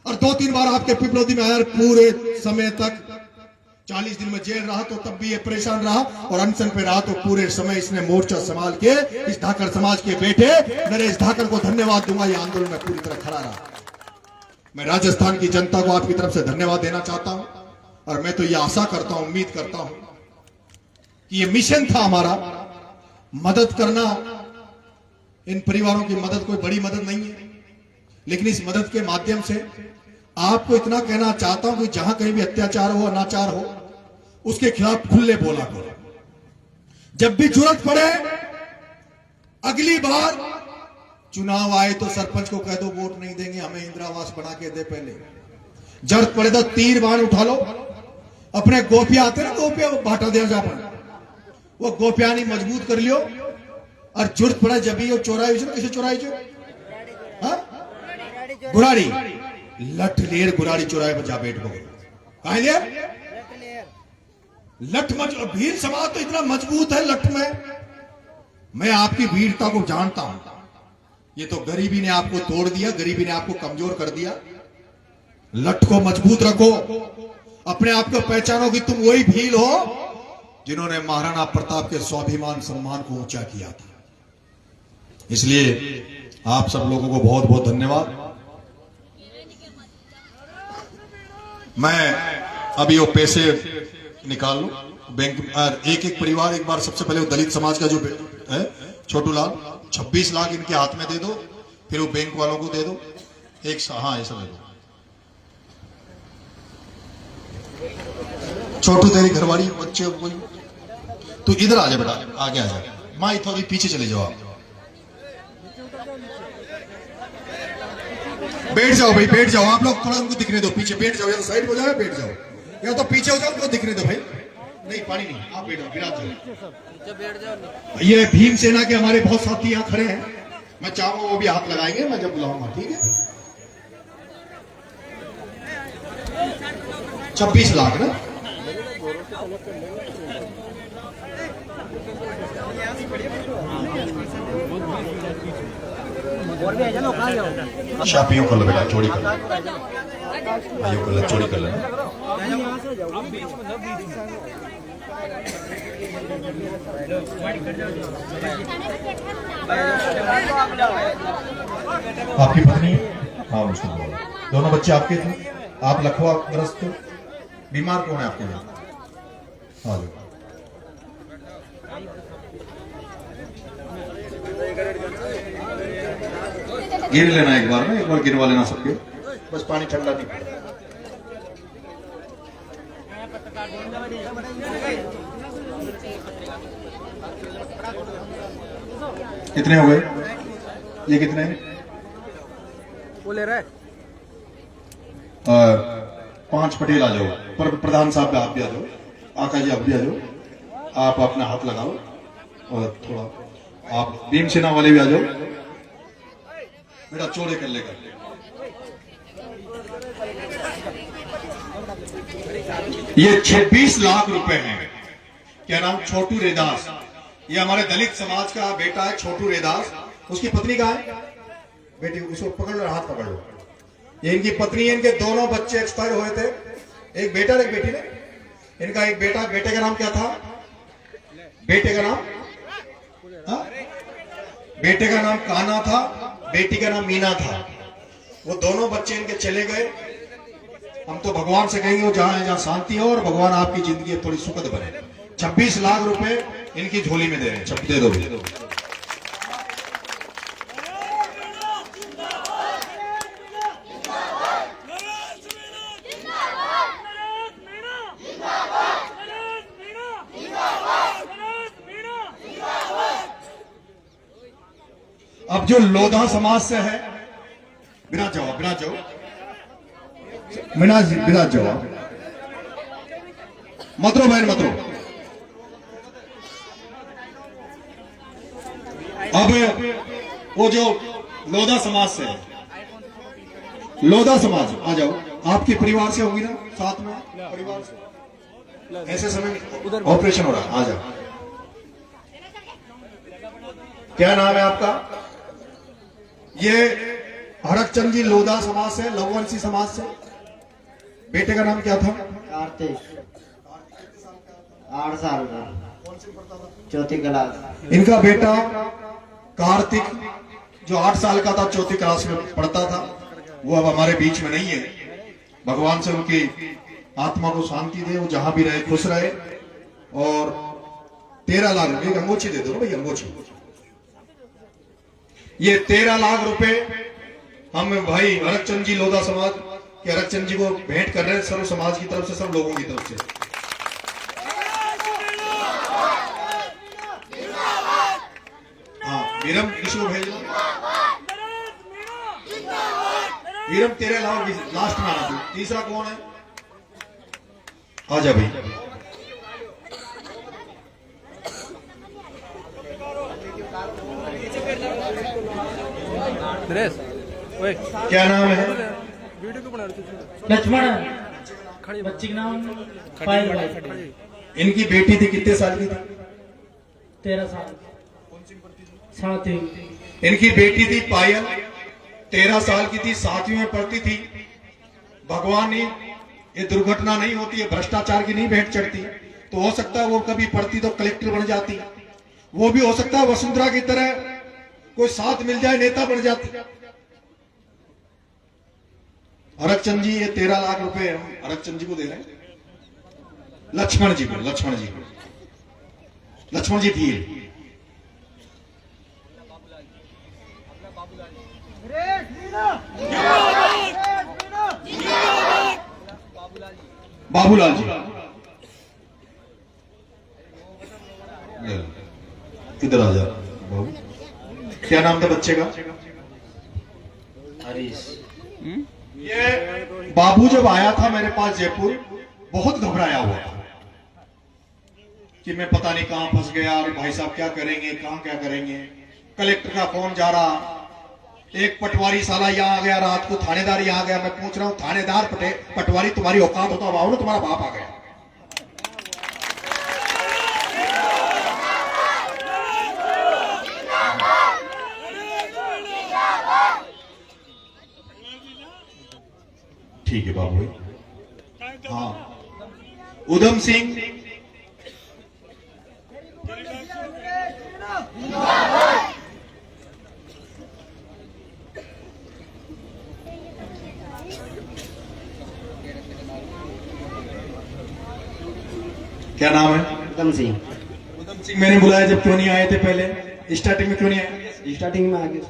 और 2-3 बार आपके पिपलोदी में आया, पूरे समय तक 40 दिन में जेल रहा तो तब भी ये परेशान रहा, और अनशन पे रहा तो पूरे समय इसने मोर्चा संभाल के इस धाकड़ समाज के बेटे नरेश धाकड़ को धन्यवाद दूंगा। ये आंदोलन में पूरी तरह खड़ा रहा। मैं राजस्थान की जनता को आपकी तरफ से धन्यवाद देना चाहता हूं, और मैं तो ये आशा करता हूं, उम्मीद करता हूं कि ये मिशन था हमारा, मदद करना। इन परिवारों की मदद कोई बड़ी मदद नहीं है, लेकिन इस मदद के माध्यम से आपको इतना कहना चाहता हूं कि जहां कहीं भी अत्याचार हो, अनाचार हो, उसके खिलाफ खुले बोला करो। जब भी जरूरत पड़े, अगली बार चुनाव आए तो सरपंच को कह दो वोट नहीं देंगे, हमें इंदिरा आवास बना के दे। पहले जरूरत पड़े तो तीर बाण उठा लो, अपने गोपिया आते ना, गोपिया बांटा दे जा, वो गोपियानी मजबूत कर लियो, और जरूरत पड़े जब भी चोराई किसे चोराई जो गुराड़ी लठ लेर गुराड़ी चोराए बजा बैठ गो कहा लिया लठ भीड़ समाज तो इतना मजबूत है लठ में। मैं आपकी वीरता को जानता हूं। ये तो गरीबी ने आपको तोड़ दिया, गरीबी ने आपको कमजोर कर दिया। लठ को मजबूत रखो, अपने आप को पहचानो कि तुम वही भील हो जिन्होंने महाराणा प्रताप के स्वाभिमान सम्मान को ऊंचा किया था। इसलिए आप सब लोगों को बहुत बहुत धन्यवाद। मैं अभी वो पैसे निकाल लूं बैंक, एक एक परिवार एक बार, सबसे पहले वो दलित समाज का जो है छोटू लाल, 26 लाख इनके हाथ में दे दो, फिर वो बैंक वालों को दे दो। हाँ ऐसा दे दो। छोटू तेरी घरवाली बच्चे कोई तू इधर आ जा बेटा, आगे आ जा। माँ थोड़ी पीछे चले जाओ, आप बैठ जाओ भाई, बैठ जाओ। आप लोग थोड़ा उनको दिखने दो, पीछे बैठ जाओ, या तो साइड हो जाओ, बैठ जाओ, या तो पीछे हो जाओ, उनको दिखने दो भाई। नहीं पानी नहीं, आप बैठो, विराज जाओ। ये भीम सेना के हमारे बहुत साथी यहाँ खड़े हैं, मैं चाहूंगा वो भी हाथ लगाएंगे मैं जब बुलाऊंगा, ठीक है। 26 लाख ना, शापियों कर लो बेटा, चोरी कर लो, भाइयों कर लो, चोरी कर लो। आपकी पत्नी? हाँ उसको बोलो। दोनों बच्चे आपके थे? आप लखवा ग्रस्त हो? बीमार कौन है आपके यहाँ? हाँ गिन लेना एक बार ना, एक बार गिनवा लेना सबके। बस पानी ठंडा नहीं पड़ा। कितने हो गए? ये कितने हैं? वो ले रहा है। 5 पटेल आ जाओ। प्रधान साहब आप भी आ जाओ, आका जी आप भी आ जाओ। आप अपना हाथ लगाओ और थोड़ा आप भीमसेना वाले भी आ जाओ। बेटा चौड़े कर लेकर। ये 26 लाख रुपए हैं। क्या नाम? छोटू रेदास। ये हमारे दलित समाज का बेटा है छोटू रेदास। उसकी पत्नी कहाँ है? बेटी उसको पकड़ लो, हाथ पकड़ लो। ये इनकी पत्नी है। इनके दोनों बच्चे एक्सपायर हुए थे, एक बेटा और एक बेटी ने। इनका एक बेटा, बेटे का नाम क्या था? बेटे का नाम बेटे का नाम कान्हा था, बेटी का नाम मीना था। वो दोनों बच्चे इनके चले गए। हम तो भगवान से कहेंगे वो जहां है जहां शांति हो और भगवान आपकी जिंदगी थोड़ी सुखद बने। 26 लाख रुपए इनकी झोली में दे रहे हैं। दे दो। अब जो लोधा समाज से है, बिना जवाब बिराज जाओ मतरो बहन मतरो। अब वो जो लोधा समाज से है, लोधा समाज आ जाओ। आपके परिवार से होगी ना साथ में? परिवार से ऐसे समय ऑपरेशन हो रहा है, आ जाओ। क्या नाम है आपका? ये हरकचंद जी लोधा समाज से, लववंशी समाज से। बेटे का नाम क्या था? कार्तिक, 8 साल का, चौथी क्लास। इनका बेटा कार्तिक जो 8 साल का था, चौथी क्लास में पढ़ता था, वो अब हमारे बीच में नहीं है। भगवान से उनकी आत्मा को शांति दे, वो जहां भी रहे खुश रहे। और 13 लाख रुपए अंगोछी दे दो भाई, अंगोछी। ये 13 लाख रुपए हम भाई हरकचंद जी लोधा समाज के हरकचंद जी को भेंट कर रहे हैं, सर्व समाज की तरफ से, सब लोगों की तरफ से। हाँ वीरम किसी को भेज दो। वीरम 13 लाख लास्ट में आना। तीसरा कौन है? आजा भाई। क्या नाम है? वीडियो क्यों बना रहे थे? लक्ष्मण, बच्ची का नाम पायल। इनकी बेटी थी, कितने साल की थी? 13 साल। साथी इनकी बेटी थी पायल, 13 साल की थी, 7वीं में पढ़ती थी। भगवान ने ये दुर्घटना नहीं होती है, भ्रष्टाचार की नहीं भेंट चढ़ती, तो हो सकता है वो कभी पढ़ती तो कलेक्टर बन जाती। वो भी हो सकता है वसुंधरा की तरह कोई साथ मिल जाए, नेता बन जाती। हरकचंद जी ये 13 लाख रुपए हम हरकचंद जी को दे रहे हैं। लक्ष्मण जी को, लक्ष्मण जी थी। बाबूलाल जी इधर आ जा बाबू। क्या नाम था बच्चे का? हरीश। ये बाबू जब आया था मेरे पास जयपुर, बहुत घबराया हुआ था कि मैं पता नहीं कहां फंस गया, और भाई साहब क्या करेंगे, कहां क्या करेंगे। कलेक्टर का फोन जा रहा, एक पटवारी साला यहाँ आ गया, रात को थानेदार यहाँ आ गया। मैं पूछ रहा हूँ थानेदार पटवारी तुम्हारी औकात होता, अब आओ ना, तुम्हारा बाप आ गया। ठीक है बाबू। हाँ उधम सिंह, क्या नाम है? उधम सिंह। उधम सिंह मैंने बुलाया जब, क्यों नहीं आए थे पहले? स्टार्टिंग में क्यों नहीं आए? स्टार्टिंग में आगे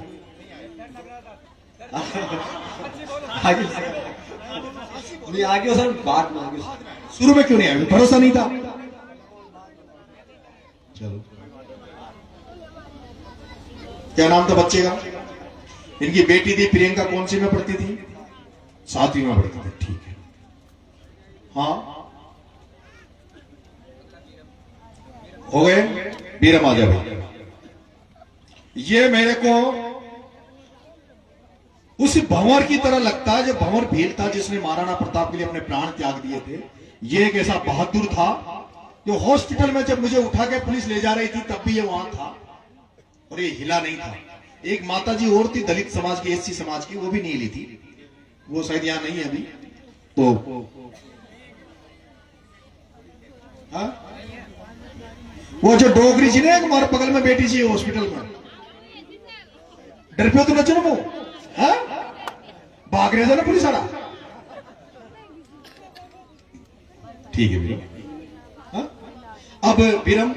आगे नहीं आगे सर बाद में आगे शुरू में क्यों नहीं आए? भरोसा नहीं था। चलो, क्या नाम था बच्चे का? इनकी बेटी थी प्रियंका, कौन सी में पढ़ती थी? 7वीं में पढ़ती थी। ठीक है, हाँ हो गए। बीरम आ जाओ। ये मेरे को उस भंवर की तरह लगता है जो भंवर भील था जिसने महाराणा प्रताप के लिए अपने प्राण त्याग दिए थे। ये एक ऐसा बहादुर था जो हॉस्पिटल में जब मुझे उठा के पुलिस ले जा रही थी तब भी ये वहां था और ये हिला नहीं था। एक माताजी और थी दलित समाज की, एससी समाज की, वो भी नहीं हिली थी। वो शायद यहां नहीं है अभी। तो हाँ? वो जो डोगरी जी ने हमारे बगल में बैठी थी हॉस्पिटल में, डर पे तो नचो वो, हाँ? भाग रहे थे ना पुलिस वाला। ठीक है भैया, हाँ? अब बीरम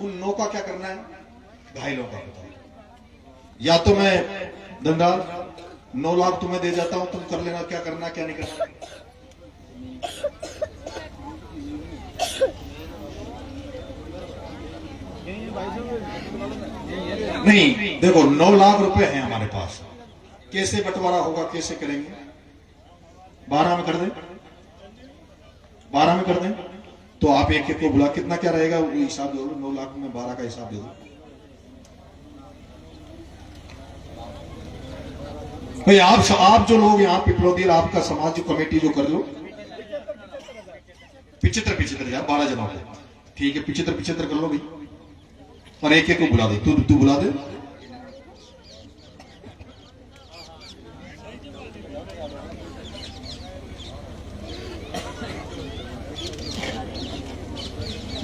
उन 9 का क्या करना है? घायलों का बताओ। या तो मैं धनराज 9 लाख तुम्हें दे जाता हूं, तुम कर लेना क्या करना क्या नहीं करना। नहीं देखो 9 लाख रुपए हैं हमारे पास, कैसे बंटवारा होगा, कैसे करेंगे? 12 में कर दें, 12 में कर दें। तो आप एक को बुला, कितना क्या रहेगा वो हिसाब दे दो। 9 लाख में 12 का हिसाब दे दो भाई। आप जो लोग यहाँ पिपलोदी, आपका समाज जो कमेटी जो कर लो 75 यार, 12 जनों को। ठीक है, 75 कर लो भाई और एक को बुला दे। तू बुला दे।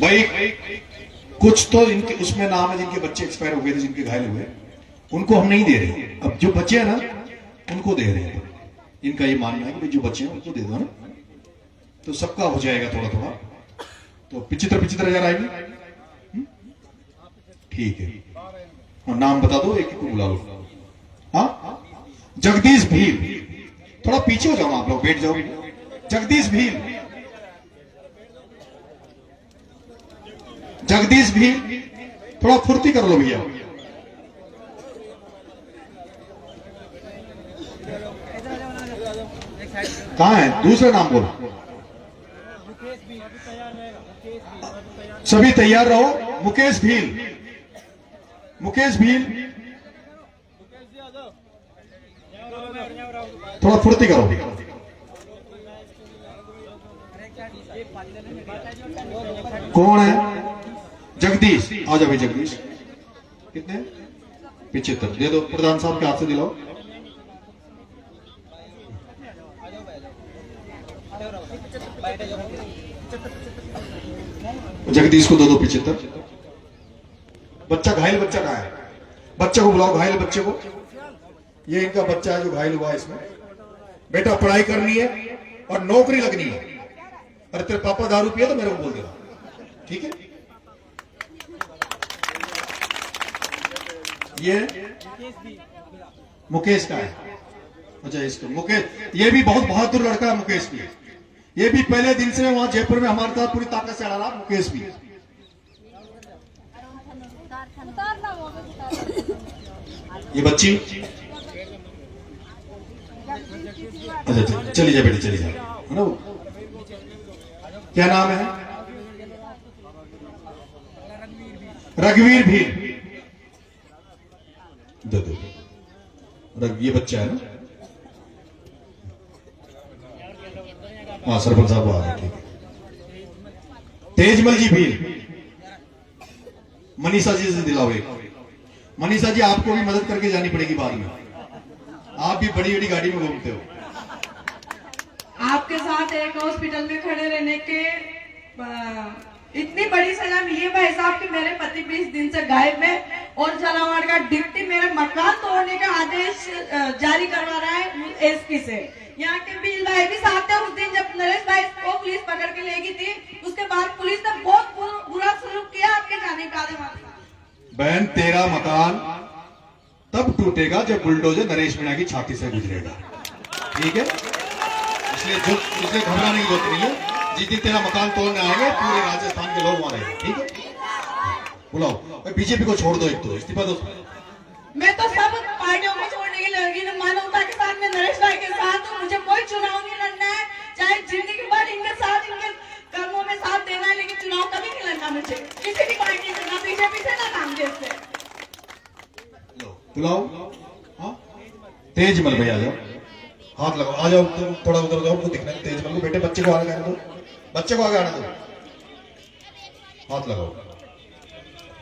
भाई कुछ तो इनके उसमें नाम है जिनके बच्चे एक्सपायर हो गए थे, जिनके घायल हुए, उनको हम नहीं दे रहे। अब जो बच्चे हैं ना उनको दे रहे हैं। इनका ये मानना है कि जो बच्चे हैं उनको दे दो ना, तो सबका हो जाएगा थोड़ा थोड़ा। तो 75,000 आएगी। ठीक है, और नाम बता दो, एक को बुला लो। हाँ, जगदीश भील। थोड़ा पीछे हो जाओ आप लोग, बैठ जाओ। जगदीश भील, जगदीश भील, थोड़ा फुर्ती कर लो भैया। कहां है? दूसरा नाम बोलो। सभी तैयार रहो। मुकेश भील, मुकेश भील, थोड़ा फुर्ती करो। कौन है? जगदीश, आ जाओ भाई। जगदीश कितने? 75 दे दो, प्रधान साहब के हाथ से दिलाओ। जगदीश को दो 75। बच्चा घायल, बच्चा कहाँ है? बच्चे को बुलाओ, घायल बच्चे को। ये इनका बच्चा है जो घायल हुआ है। इसमें बेटा पढ़ाई करनी है और नौकरी लगनी है। अरे तेरे पापा दारू पिया तो मेरे को बोल देना, ठीक है? ये मुकेश का है। अच्छा, इसको मुकेश, ये भी बहुत बहादुर लड़का है मुकेश भी। ये भी पहले दिन से वहां जयपुर में हमारे साथ पूरी ताकत से आ रहा। मुकेश भी। ये बच्ची, अच्छा चली जाए बेटी, चली जाए, है ना? क्या नाम है? रघुवीर भील। दो ये बच्चा है ना? हाँ, सरपंच साहब आ गए। ठीक है। तेजमल जी भील। मनीषा जी से दिलाओ एक। मनीषा जी, आपको भी मदद करके जानी पड़ेगी बाद में। आप भी बड़ी बड़ी गाड़ी में घूमते हो। आपके साथ एक हॉस्पिटल में खड़े रहने के इतनी बड़ी सजा मिली है भाई साहब कि मेरे पति 20 दिन से गायब है और झालावाड़ का डिप्टी मेरा मकान तोड़ने का आदेश जारी करवा रहा है एसपी से। यहाँ के बिल भाई भी साथ थे उस दिन जब नरेश भाई को पुलिस पकड़ के ले गई थी। उसके बाद पुलिस ने बहुत बुरा सलूक किया आपके जाने का। बहन, तेरा मकान तब टूटेगा जब बुलडोजर नरेश मीणा की छाती से गुजरेगा। ठीक है, इसलिए घबराने की जरूरत नहीं है। जिस दिन तेरा मकान तोड़ने आएंगे पूरे राजस्थान के लोग वहां रहेंगे, ठीक है। बुलाओ बीजेपी को छोड़ दो, एक तो इस्तीफा दो। मैं तो सब पार्टियों को छोड़ने की लगी ना, मानवता के साथ में नरेश भाई के साथ हूँ। मुझे कोई चुनाव नहीं लड़ना है, चाहे जिंदगी भर इनके साथ इनके कर्मों में साथ देना है, लेकिन चुनाव कभी नहीं लड़ना मुझे किसी भी पार्टी से, ना बीजेपी से ना कांग्रेस से। बुलाओ, हाँ तेज मल भैया, आ जाओ, हाथ लगाओ, आ जाओ, तुम थोड़ा उधर जाओ, उनको दिखना है तेज मल को। बेटे बच्चे को आगे आने दो, बच्चे को आगे आने दो, हाथ लगाओ।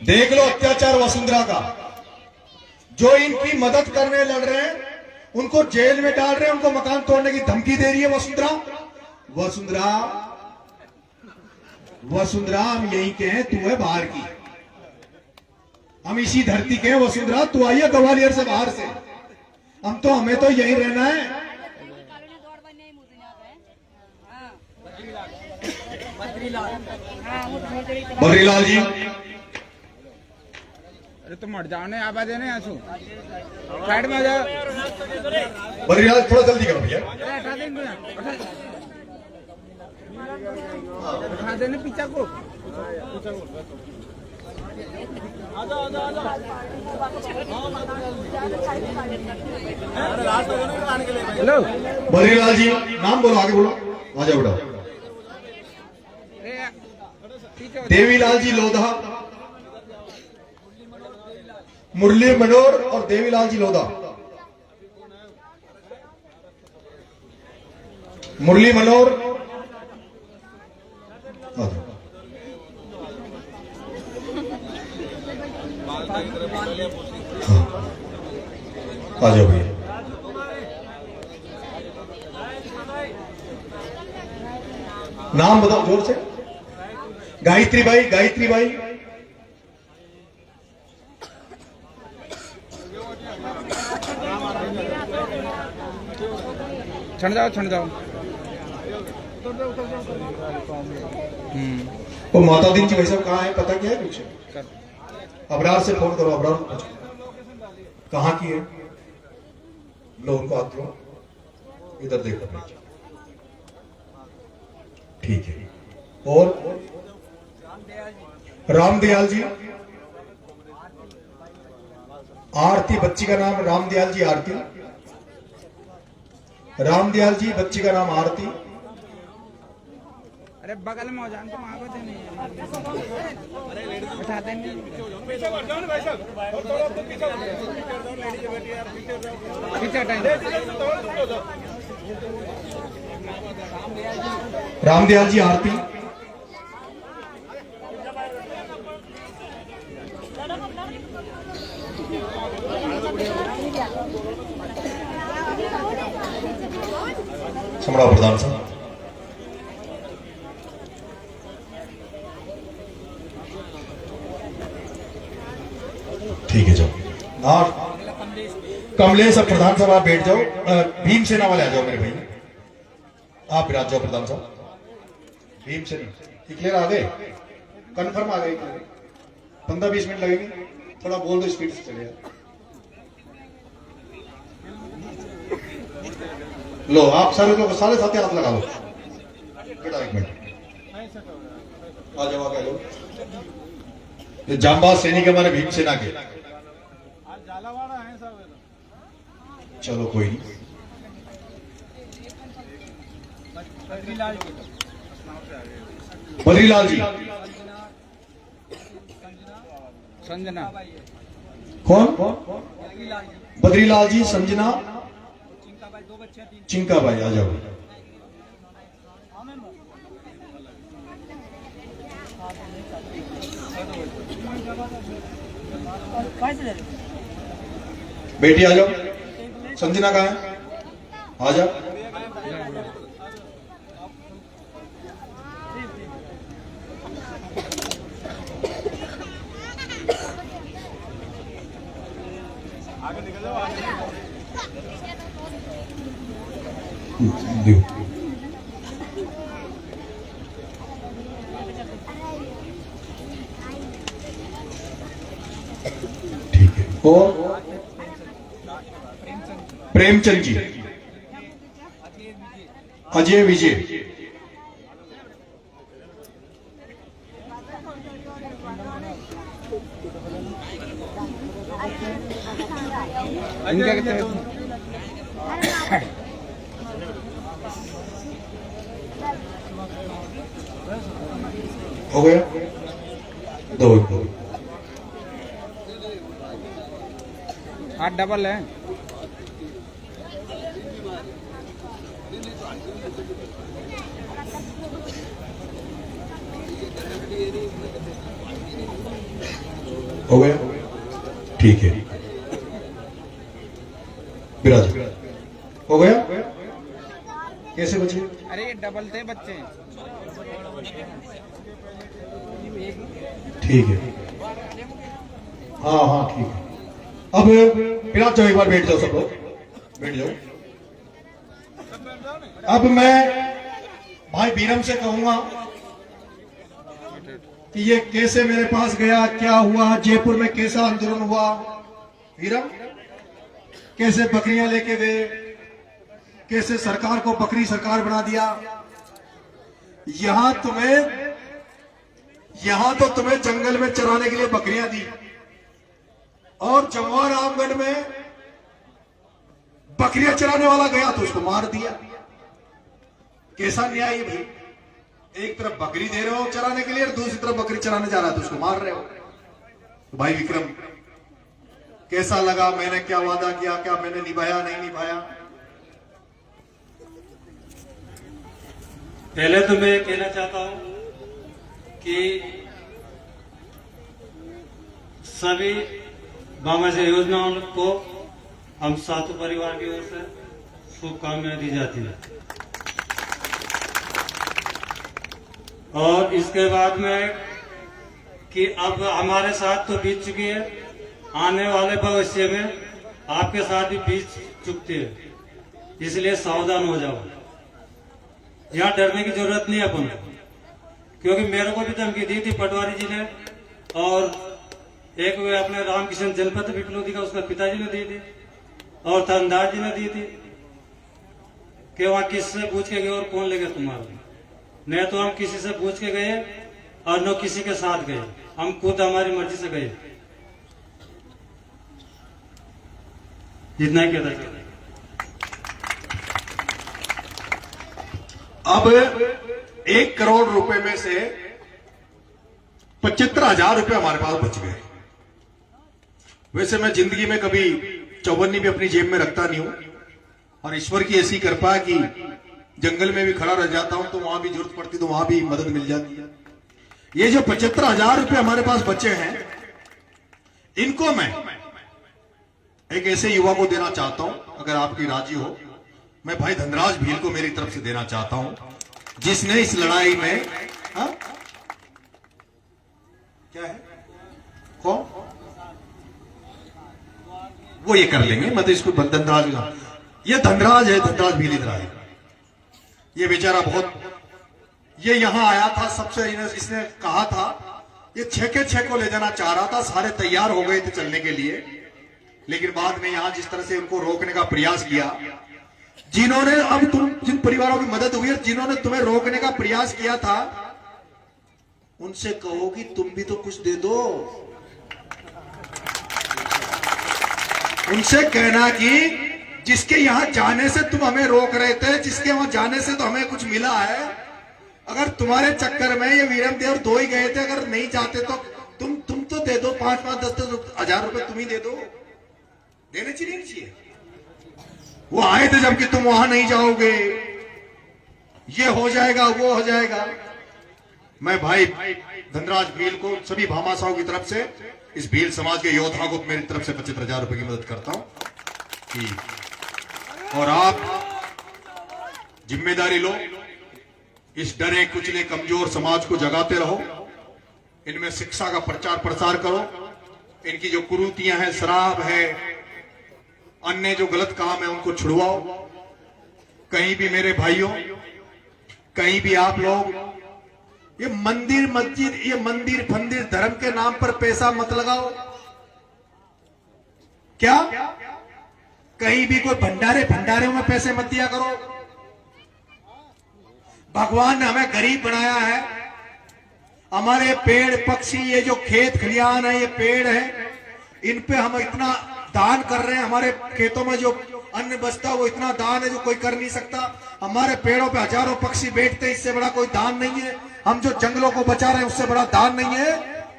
देख लो अत्याचार वसुंधरा का, जो इनकी मदद करने लड़ रहे हैं उनको जेल में डाल रहे हैं, उनको मकान तोड़ने की धमकी दे रही है वसुंधरा। वसुंधरा, वसुंधरा हम यही के हैं, तू है बाहर की, हम इसी धरती के हैं। वसुंधरा तू आई है ग्वालियर से, बाहर से, हम तो हमें तो यही रहना है। बद्रीलाल जी, अरे तुम हट जाओ, आवाज है ना यहाँ से, साइड में आ जाओ। बद्रीलाल थोड़ा जल्दी करो भैया, उठा देंगे, उठा देने पीछा को। हेलो बद्रीलाल जी नाम बोलो, आगे बोलो, आ जाओ बेटा। देवीलाल जी लोधा, मुरली मनोर और देवीलाल जी लोधा। मुरली मनोर हाँ, आ जाओ भैया। नाम बताओ जोर से। गायत्री बाई, गायत्री बाई, छण जाओ, छण जाओ। वो माता दीन जी भाई साहब कहाँ है, पता क्या है कुछ? अबरार से फोन करो, अबरार पूछो कहाँ की है, लो उनको हाथ दो, इधर देखो, ठीक है। और रामदयाल जी, आरती बच्ची का नाम रामदयाल जी, आरती, रामदयाल जी बच्ची का नाम आरती। अरे बगल में हो जान तो वहां को नहीं उठाते नहीं। पीछे हटाएंगे। रामदयाल जी, आरती, समड़ा प्रधान साहब, ठीक है जाओ। और कमलेश और प्रधान साहब आप बैठ जाओ, भीमसेना वाले आ जाओ मेरे भाई, आप विराज जाओ प्रधान साहब। भीमसेना क्लियर आ गए, कंफर्म आ गए, 15-20 मिनट लगेंगे, थोड़ा बोल दो स्पीड से चलेगा। लो आप सारे साथी हाथ लगा लो बेटा, 1 मिनट आ जाओ, आगे लो। ये जांबाज सैनिक हमारे भीमसेना के, चलो कोई नहीं। बद्रीलाल जी, संजना, कौन? बद्रीलाल जी, संजना, चिंका भाई, आ जाओ। बेटी आ जाओ, संजना कहाँ है, आ जाओ। आगे निकल जाओ, ठीक है। और प्रेमचंद जी, अजय विजय। इनका कितने हो गया? दो। 8 डबल है। हो गया? ठीक है, विराज हो गया? कैसे बचे? अरे ये डबल थे बच्चे। ठीक है, हाँ हाँ ठीक है। अब विराज जाओ, एक बार बैठ जाओ, सब लोग बैठ जाओ। अब मैं भाई बीरम से कहूंगा कि ये कैसे मेरे पास गया, क्या हुआ, जयपुर में कैसा आंदोलन हुआ। बीरम, कैसे बकरियां लेके गए, कैसे सरकार को बकरी सरकार बना दिया। यहां तो तुम्हें जंगल में चराने के लिए बकरियां दी, और जमुआ रामगढ़ में बकरियां चराने वाला गया तो उसको मार दिया। कैसा न्याय है भाई? एक तरफ बकरी दे रहे हो चराने के लिए, और दूसरी तरफ बकरी चराने जा रहा है तो उसको मार रहे हो। तो भाई विक्रम, कैसा लगा? मैंने क्या वादा किया, क्या मैंने निभाया, नहीं निभाया? पहले तो मैं कहना चाहता हूं कि सभी बामाजी योजनाओं को हम सातों परिवार की ओर से शुभकामनाएं दी जाती है। और इसके बाद में कि अब हमारे साथ तो बीत चुकी है, आने वाले भविष्य में आपके साथ भी बीत चुकती है, इसलिए सावधान हो जाओ। यहाँ डरने की जरूरत नहीं है अपन, क्योंकि मेरे को भी धमकी दी थी पटवारी जी ने, और एक वे अपने रामकिशन जनपद विप्लवी का उसका पिताजी ने दी थी, और धनदार जी ने दी थी कि वहां किससे पूछ के गए और कौन ले गया तुम्हारा। नहीं तो हम किसी से पूछ के गए और न किसी के साथ गए, हम खुद हमारी मर्जी से गए। जितना ही कहता था। अब 1 करोड़ रुपए में से 75,000 रुपए हमारे पास बच गए। वैसे मैं जिंदगी में कभी चौबन्नी भी अपनी जेब में रखता नहीं हूं, और ईश्वर की ऐसी कृपा है कि जंगल में भी खड़ा रह जाता हूं तो वहां भी जरूरत पड़ती तो वहां भी मदद मिल जाती है। ये जो 75,000 रुपए हमारे पास बचे हैं, इनको मैं एक ऐसे युवा को देना चाहता हूं, अगर आपकी राजी हो। मैं भाई धनराज भील को मेरी तरफ से देना चाहता हूं, जिसने इस लड़ाई में क्या है कौन वो ये कर लेंगे, मैं तो इसको धनराज, ये धनराज है, धनराज भील इधर आए। ये बेचारा बहुत, ये यहां आया था सबसे, इसने कहा था ये 6 के 6 को ले जाना चाह रहा था, सारे तैयार हो गए थे चलने के लिए, लेकिन बाद में यहां जिस तरह से उनको रोकने का प्रयास किया, जिन्होंने, अब तुम जिन परिवारों की मदद हुई है, जिन्होंने तुम्हें रोकने का प्रयास किया था, उनसे कहो कि तुम भी तो कुछ दे दो। उनसे कहना कि जिसके यहां जाने से तुम हमें रोक रहे थे, जिसके वहां जाने से तो हमें कुछ मिला है, अगर तुम्हारे चक्कर में ये वीरम देव 2 ही गए थे, अगर नहीं जाते तो तुम तो दे दो, 5-5, 10-10 हजार रुपए तुम ही दे दो। देने चाहिए नहीं चाहिए? वो आए थे जबकि तुम वहां नहीं जाओगे, ये हो जाएगा, वो हो जाएगा। मैं भाई धनराज भील को सभी भामाशाहों की तरफ से, इस भील समाज के योद्धा को मेरी तरफ से 75,000 रुपए की मदद करता हूं कि, और आप जिम्मेदारी लो, इस डरे कुचले कमजोर समाज को जगाते रहो, इनमें शिक्षा का प्रचार प्रसार करो, इनकी जो कुरीतियां हैं, शराब है, अन्य जो गलत काम है उनको छुड़वाओ। कहीं भी मेरे भाइयों, कहीं भी आप लोग ये मंदिर मस्जिद, ये मंदिर फंदिर धर्म के नाम पर पैसा मत लगाओ। क्या कहीं भी कोई भंडारे में पैसे मत दिया करो। भगवान ने हमें गरीब बनाया है। हमारे पेड़ पक्षी, ये जो खेत खलियान है, ये पेड़ है, इन पे हम इतना दान कर रहे हैं। हमारे खेतों में जो अन्न बचता है वो इतना दान है जो कोई कर नहीं सकता। हमारे पेड़ों पे हजारों पक्षी बैठते हैं, इससे बड़ा कोई दान नहीं है। हम जो जंगलों को बचा रहे हैं उससे बड़ा दान नहीं है।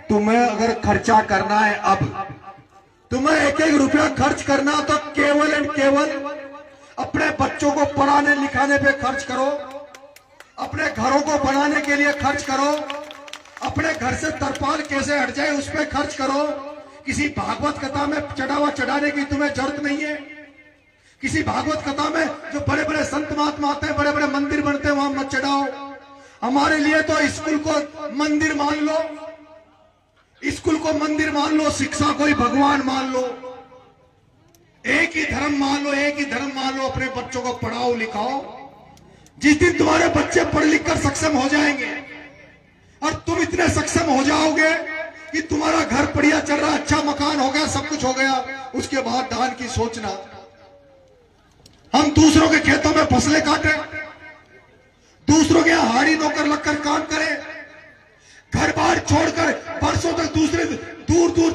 तुम्हें अगर खर्चा करना है, अब तुम्हें एक एक रुपया खर्च करना, तो केवल एंड केवल अपने बच्चों को पढ़ाने लिखाने पे खर्च करो, अपने घरों को बनाने के लिए खर्च करो, अपने घर से तरपाल कैसे हट जाए उस पर खर्च करो। किसी भागवत कथा में चढ़ावा चढ़ाने की तुम्हें जरूरत नहीं है। किसी भागवत कथा में जो बड़े बड़े संत महात्मा आते हैं, बड़े बड़े मंदिर बनते हैं, वहां मत चढ़ाओ। हमारे लिए तो स्कूल को मंदिर मान लो, स्कूल को मंदिर मान लो, शिक्षा को ही भगवान मान लो, एक ही धर्म मान लो, एक ही धर्म मान लो। अपने बच्चों को पढ़ाओ लिखाओ। जिस दिन तुम्हारे बच्चे पढ़ लिख कर सक्षम हो जाएंगे और तुम इतने सक्षम हो जाओगे कि तुम्हारा घर बढ़िया चल रहा, अच्छा मकान हो गया, सब कुछ हो गया, उसके बाद दान की सोचना। हम दूसरों के खेतों में फसलें काटें, दूसरों के यहाँ हाड़ी नौकर लगकर काम करें, घर बार छोड़कर बरसों तक दूसरे दूर दूर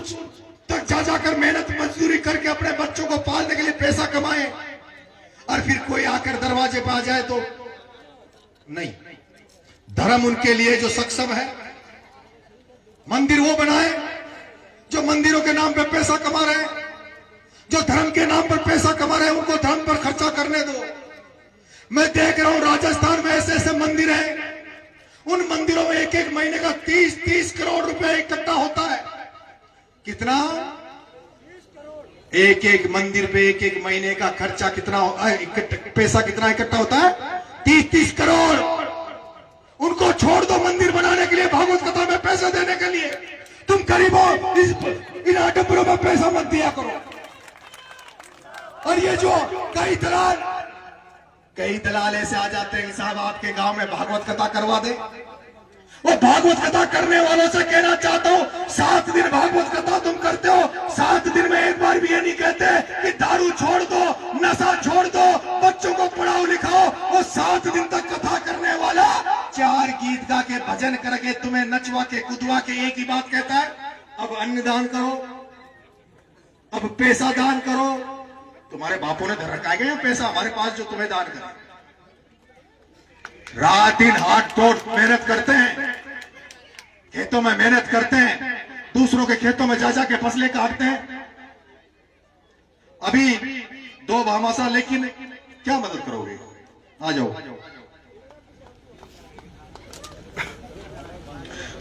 तक जा जाकर मेहनत मजदूरी करके अपने बच्चों को पालने के लिए पैसा कमाएं, और फिर कोई आकर दरवाजे पर आ जाए तो नहीं। धर्म उनके लिए जो सक्षम है, मंदिर वो बनाए जो मंदिरों के नाम पर पैसा कमा रहे हैं, जो धर्म के नाम पर पैसा कमा रहे हैं, उनको धर्म पर खर्चा करने दो। मैं देख रहा हूं राजस्थान में ऐसे ऐसे मंदिर हैं, उन मंदिरों में एक एक महीने का 30-30 करोड़ रुपए इकट्ठा होता है। कितना? एक एक मंदिर पे एक एक महीने का खर्चा कितना, पैसा कितना इकट्ठा होता है? 30-30 करोड़। उनको छोड़ दो मंदिर बनाने के लिए, भागवत कथा में पैसा देने के लिए। तुम गरीबों इन आडंबरों में पैसा मत दिया करो। और ये जो कई दलाल ऐसे आ जाते हैं, साहब आपके गांव में भागवत कथा करवा दे। वो भागवत कथा करने वालों से कहना चाहता हूं, 7 दिन भागवत कथा तुम करते हो, 7 दिन में एक बार भी ये नहीं कहते कि दारू छोड़ दो, नशा छोड़ दो, बच्चों को पढ़ाओ लिखाओ। वो 7 दिन तक कथा करने वाला 4 गीत गा के भजन करके तुम्हें नचवा के कुदवा के एक ही बात कहता है, अब अन्न दान करो, अब पैसा दान करो। तुम्हारे बापों ने धर रखा है पैसा हमारे पास जो तुम्हें दान करे? रात दिन हाथ तोड़ मेहनत करते हैं, खेतों में मेहनत करते हैं, दूसरों के खेतों में जा जा के फसलें काटते हैं। अभी 2 भामाशाह, लेकिन क्या मदद करोगे? आ जाओ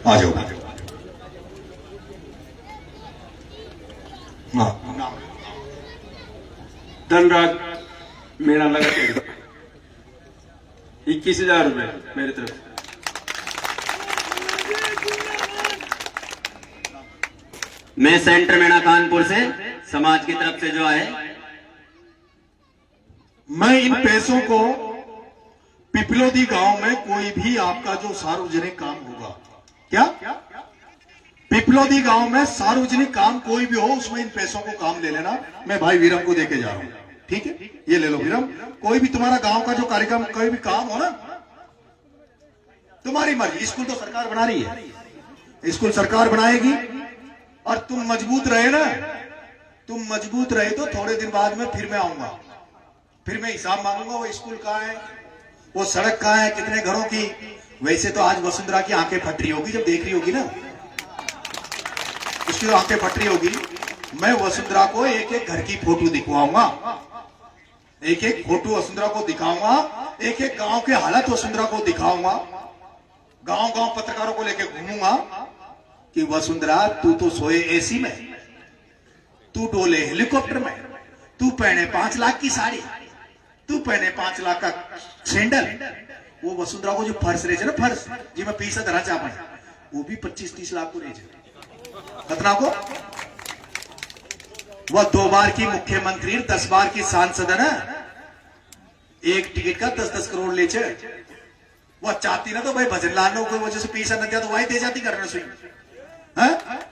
आ जाओ। हाँ, धनराज मेरा लगा 21,000 रुपए मेरी तरफ से। मैं सेंटर मेना कानपुर से समाज की तरफ से जो है, मैं इन पैसों को पिपलोदी गांव में कोई भी आपका जो सार्वजनिक काम होगा, क्या पिपलोदी गांव में सार्वजनिक काम कोई भी हो, उसमें इन पैसों को काम ले लेना। मैं भाई वीरम को देके जा रहा हूं, ठीक है? ये ले लो वीरम। कोई भी तुम्हारा गांव का जो कार्यक्रम, कोई भी काम हो ना, तुम्हारी मर्जी। स्कूल तो सरकार बना रही है, स्कूल सरकार बनाएगी, और तुम मजबूत रहे ना, तुम मजबूत रहे तो थोड़े दिन बाद में फिर मैं आऊंगा, फिर मैं हिसाब मांगूंगा, वो स्कूल कहाँ है, वो सड़क कहाँ है, कितने घरों की। वैसे तो आज वसुंधरा की आंखें फट रही होगी जब देख रही होगी ना, उसकी तो आंखें फट रही होगी। मैं वसुंधरा को एक एक घर की फोटो दिखवाऊंगा, एक एक फोटो वसुंधरा को दिखाऊंगा, एक एक गांव के हालत वसुंधरा को दिखाऊंगा, गांव गांव पत्रकारों को लेकर घूमूंगा कि वसुंधरा तू तो सोए एसी में, तू डोले हेलीकॉप्टर में, तू पहने 5 लाख की साड़ी, तू पहने 5 लाख का सैंडल। वो वसुंधरा को जो फर्श रहे ना, फर्श जी मैं पीसा धरा चाह पाए, वो भी 25-30 लाख को रहे। कितना को? वह 2 बार की मुख्यमंत्री, 10 बार की सांसद है ना, एक टिकट का 10-10 करोड़ ले। वह चाहती ना तो भाई भजन लाल ने कोई वजह से पैसा न दिया तो वही दे जाती करने से,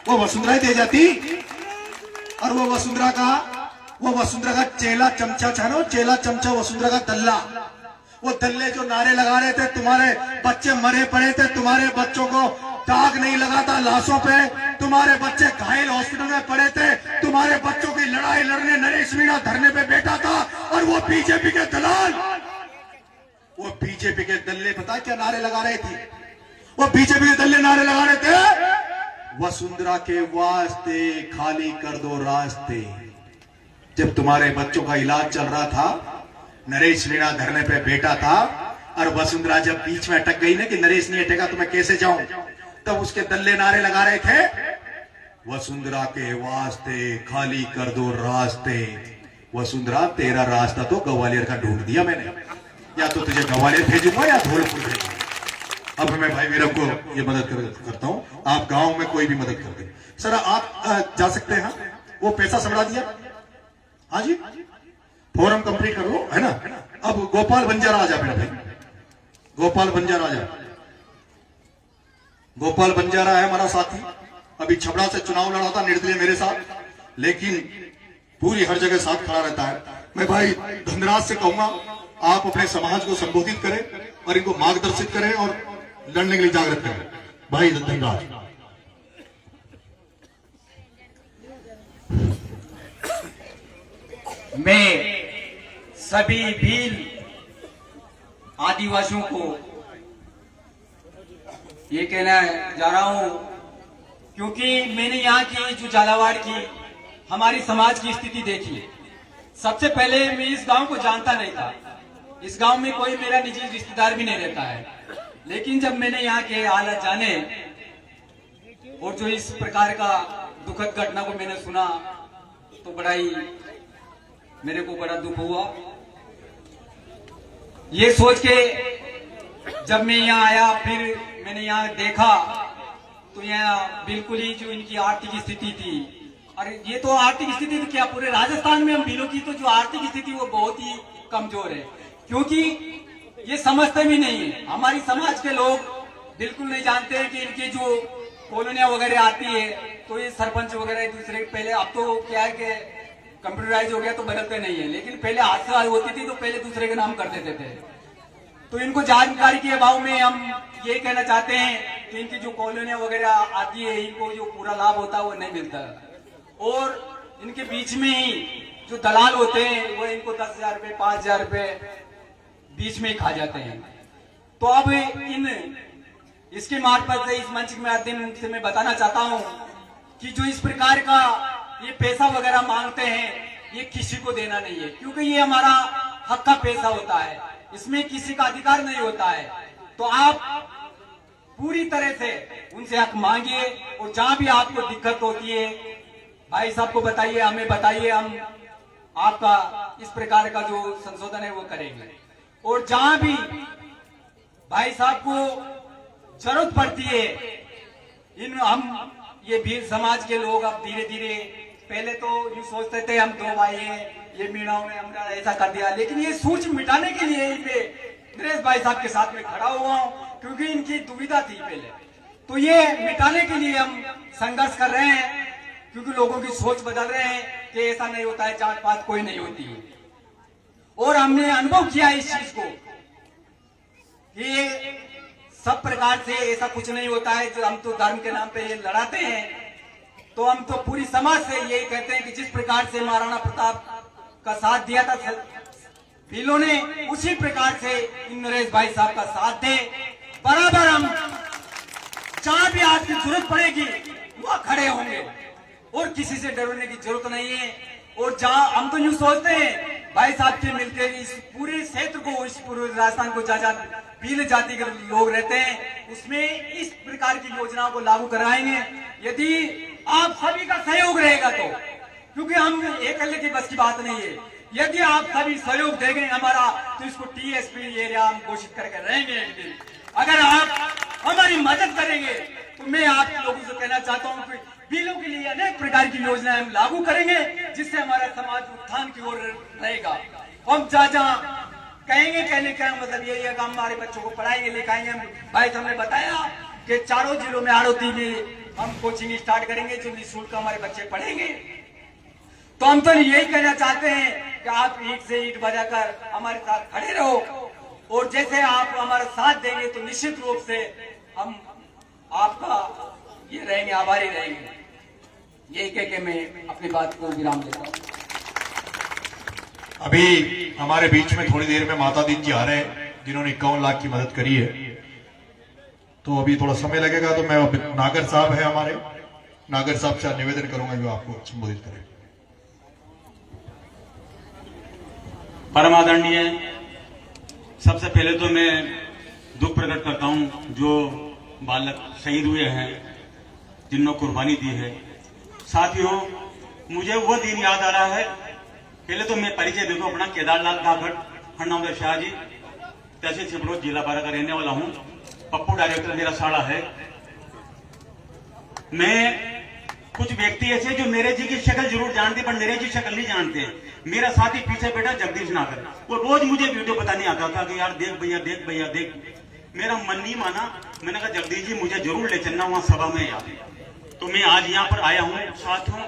वो वसुंधरा ही दे जाती। और वो वसुंधरा का चेला चमचा था ना, चेला चमचा वसुंधरा का दल्ला, वो दल्ले जो नारे लगा रहे थे, तुम्हारे बच्चे मरे पड़े थे, तुम्हारे बच्चों को दाग नहीं लगा था लाशों पे, तुम्हारे बच्चे घायल हॉस्पिटल में पड़े थे, तुम्हारे बच्चों की लड़ाई लड़ने नरेश मीणा धरने पे बैठा था, और वो बीजेपी के दलाल, वो बीजेपी के दल्ले पता है क्या नारे लगा रहे थे? वो बीजेपी के दल्ले नारे लगा रहे थे, वसुंधरा के वास्ते खाली कर दो रास्ते। जब तुम्हारे बच्चों का इलाज चल रहा था, नरेश मीणा धरने पे बैठा था, और वसुंधरा जब बीच में अटक गई ना कि नरेश नहीं अटेगा तो मैं कैसे जाऊं, तब उसके दल्ले नारे लगा रहे थे, वसुंधरा के वास्ते खाली कर दो रास्ते। वसुंधरा तेरा रास्ता तो ग्वालियर का ढूंढ दिया मैंने, या तो तुझे ग्वालियर भेजूंगा या धौलपुर भेजूंगा। अब मैं भाई वीरम को ये मदद करता हूं, आप गांव में कोई भी मदद कर दे। सर आप जा सकते हैं, वो पैसा समझा दिया, हाँ जी, फॉर्म कंप्लीट कर लो, है ना। अब गोपाल बंजारा आ जा मेरा भाई, गोपाल बंजारा आ जा। गोपाल बंजारा है हमारा साथी, अभी छबड़ा से चुनाव लड़ा था निर्दलीय मेरे साथ, लेकिन पूरी हर जगह साथ खड़ा रहता है। मैं भाई धनराज से कहूंगा आप अपने समाज को संबोधित करें और इनको मार्गदर्शित करें और लड़ने के लिए जागृत करें। भाई धनराज। मैं सभी भील आदिवासियों को ये कहना जा रहा हूं, क्योंकि मैंने यहाँ की जो झालावाड़ की हमारी समाज की स्थिति देखी। सबसे पहले मैं इस गांव को जानता नहीं था, इस गांव में कोई मेरा निजी रिश्तेदार भी नहीं रहता है, लेकिन जब मैंने यहाँ के हालात जाने और जो इस प्रकार का दुखद घटना को मैंने सुना तो बड़ा ही मेरे को बड़ा दुख हुआ। ये सोच के जब मैं यहाँ आया, फिर मैंने यहाँ देखा तो यहाँ बिल्कुल ही जो इनकी आर्थिक स्थिति थी, और ये तो आर्थिक स्थिति तो क्या पूरे राजस्थान में हम भीलों की तो जो आर्थिक स्थिति वो बहुत ही कमजोर है, क्योंकि ये समझते भी नहीं है। हमारी समाज के लोग बिल्कुल नहीं जानते हैं कि इनकी जो कॉलोनियां वगैरह आती है तो ये सरपंच वगैरह दूसरे, पहले अब तो क्या है कि कंप्यूटराइज हो गया तो बदलते नहीं है, लेकिन पहले हादसा होती थी तो पहले दूसरे के नाम कर देते थे। तो इनको जानकारी के अभाव में हम ये कहना चाहते हैं कि इनकी जो कॉलोनियां वगैरह आती है इनको जो पूरा लाभ होता है वो नहीं मिलता, और इनके बीच में ही जो दलाल होते हैं वो इनको 10,000 रुपए 5,000 रुपए बीच में ही खा जाते हैं। तो अब इसके मार्फत से इस मंच के माध्यम से मैं बताना चाहता हूं कि जो इस प्रकार का ये पैसा वगैरह मांगते हैं ये किसी को देना नहीं है, क्योंकि ये हमारा हक का पैसा होता है, इसमें किसी का अधिकार नहीं होता है। तो आप पूरी तरह से उनसे हक मांगिए, और जहां भी आपको दिक्कत होती है भाई साहब को बताइए, हमें बताइए, हम आपका इस प्रकार का जो संशोधन है वो करेंगे। और जहां भी भाई साहब को जरूरत पड़ती है, हम ये भील समाज के लोग अब धीरे धीरे, पहले तो ये सोचते थे हम 2 भाई हैं, ये मीणाओं ने हमरा ऐसा कर दिया, लेकिन ये सोच मिटाने के लिए पे नरेश भाई साहब के साथ में खड़ा हुआ हूं, क्योंकि इनकी दुविधा थी पहले, तो ये मिटाने के लिए हम संघर्ष कर रहे हैं, क्योंकि लोगों की सोच बदल रहे हैं कि ऐसा नहीं होता है, जात पात कोई नहीं होती है। और हमने अनुभव किया इस चीज को कि सब प्रकार से ऐसा कुछ नहीं होता है। जो हम तो धर्म के नाम पे ये लड़ाते हैं, तो हम तो पूरी समाज से यही कहते हैं कि जिस प्रकार से महाराणा प्रताप का साथ दिया था भीलों ने, उसी प्रकार से इन नरेश भाई साहब का साथ दे। बराबर हम जहां भी आपकी जरूरत पड़ेगी वहां खड़े होंगे, और किसी से डरने की जरूरत नहीं है। और जहां हम तो यूं सोचते हैं भाई साहब के मिलकर इस पूरे क्षेत्र को, इस पूरे राजस्थान को जहां भील जाति के लोग रहते हैं उसमें इस प्रकार की योजनाओं को लागू कराएंगे, यदि आप सभी का सहयोग रहेगा तो, क्योंकि हम अकेले की बस की बात नहीं है। यदि आप सभी सहयोग देंगे हमारा, तो इसको टीएसपी एरिया हम घोषित करके रहेंगे एक दिन। अगर आप हमारी मदद करेंगे तो मैं आप लोगों से कहना चाहता हूं कि भीलों के लिए अनेक प्रकार की योजनाएं हम लागू करेंगे, जिससे हमारा समाज उत्थान की ओर रहेगा। हम जहाँ कहेंगे, कहने का मतलब यही है कि हम हमारे बच्चों को पढ़ाएंगे लिखाएंगे। भाई हमने बताया कि 4 जिलों में आड़ोती में हम कोचिंग स्टार्ट करेंगे, जो निःशुल्क हमारे बच्चे पढ़ेंगे। तो हम तो यही कहना चाहते हैं कि आप ईंट से ईंट बजाकर हमारे साथ खड़े रहो, और जैसे आप हमारा साथ देंगे तो निश्चित रूप से हम आपका ये रहेंगे, आभारी रहेंगे। यही कह के मैं अपनी बात को विराम देता हूँ। अभी हमारे बीच में थोड़ी देर में माता दीन जी आ रहे हैं, जिन्होंने 51 लाख की मदद करी है। तो अभी थोड़ा समय लगेगा, तो मैं नागर साहब है हमारे, नागर साहब से निवेदन करूंगा जो आपको संबोधित करें। परम आदरणीय, सबसे पहले तो मैं दुख प्रकट करता हूं जो बालक शहीद हुए हैं, जिन्होंने कुर्बानी दी है। साथियों, मुझे वो दिन याद आ रहा है। पहले तो मैं परिचय दे दूं अपना। केदारलाल कागड़, हरनामदेव शाह जी, तहसील छिबरोद, जिला बारा का रहने वाला हूं। पप्पू डायरेक्टर मेरा साड़ा है। मैं कुछ व्यक्ति ऐसे जो नरेश जी की शक्ल जरूर जानते पर नरेश जी शक्ल नहीं जानते। मेरा साथी पीछे बैठा जगदीश नागर, वो रोज मुझे वीडियो बताने आता था कि यार देख भैया, देख भैया, देख। मेरा मन नहीं माना। मैंने कहा जगदीश जी मुझे जरूर ले चलना वहां सभा में याद। तो मैं आज यहाँ पर आया हूँ। साथियों,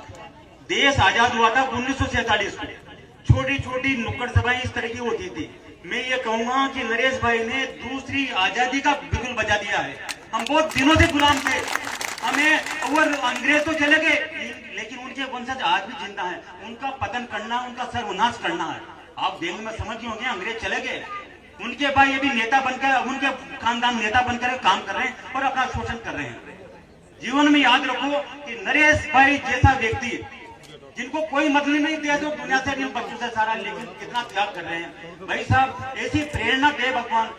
देश आजाद हुआ था 1947 को। छोटी छोटी नुक्कड़ सभाएं इस तरह की होती थी। मैं ये कहूंगा कि नरेश भाई ने दूसरी आजादी का बिगुल बजा दिया है। हम बहुत दिनों से गुलाम थे, हमें और अंग्रेज तो चले गए, लेकिन उनके वंशज आज भी जिंदा है। उनका पतन करना, उनका सर्वनाश करना है। आप देखने में समझ होंगे, अंग्रेज चले गए, उनके भाई अभी नेता बनकर, उनके खानदान नेता बनकर काम कर रहे हैं और अपना शोषण कर रहे हैं। जीवन में याद रखो कि नरेश भाई जैसा व्यक्ति, जिनको कोई मतलब नहीं दिया, तो दुनिया से भी बच्चों से सारा, लेकिन कितना त्याग कर रहे हैं। भाई साहब, ऐसी प्रेरणा दे भगवान,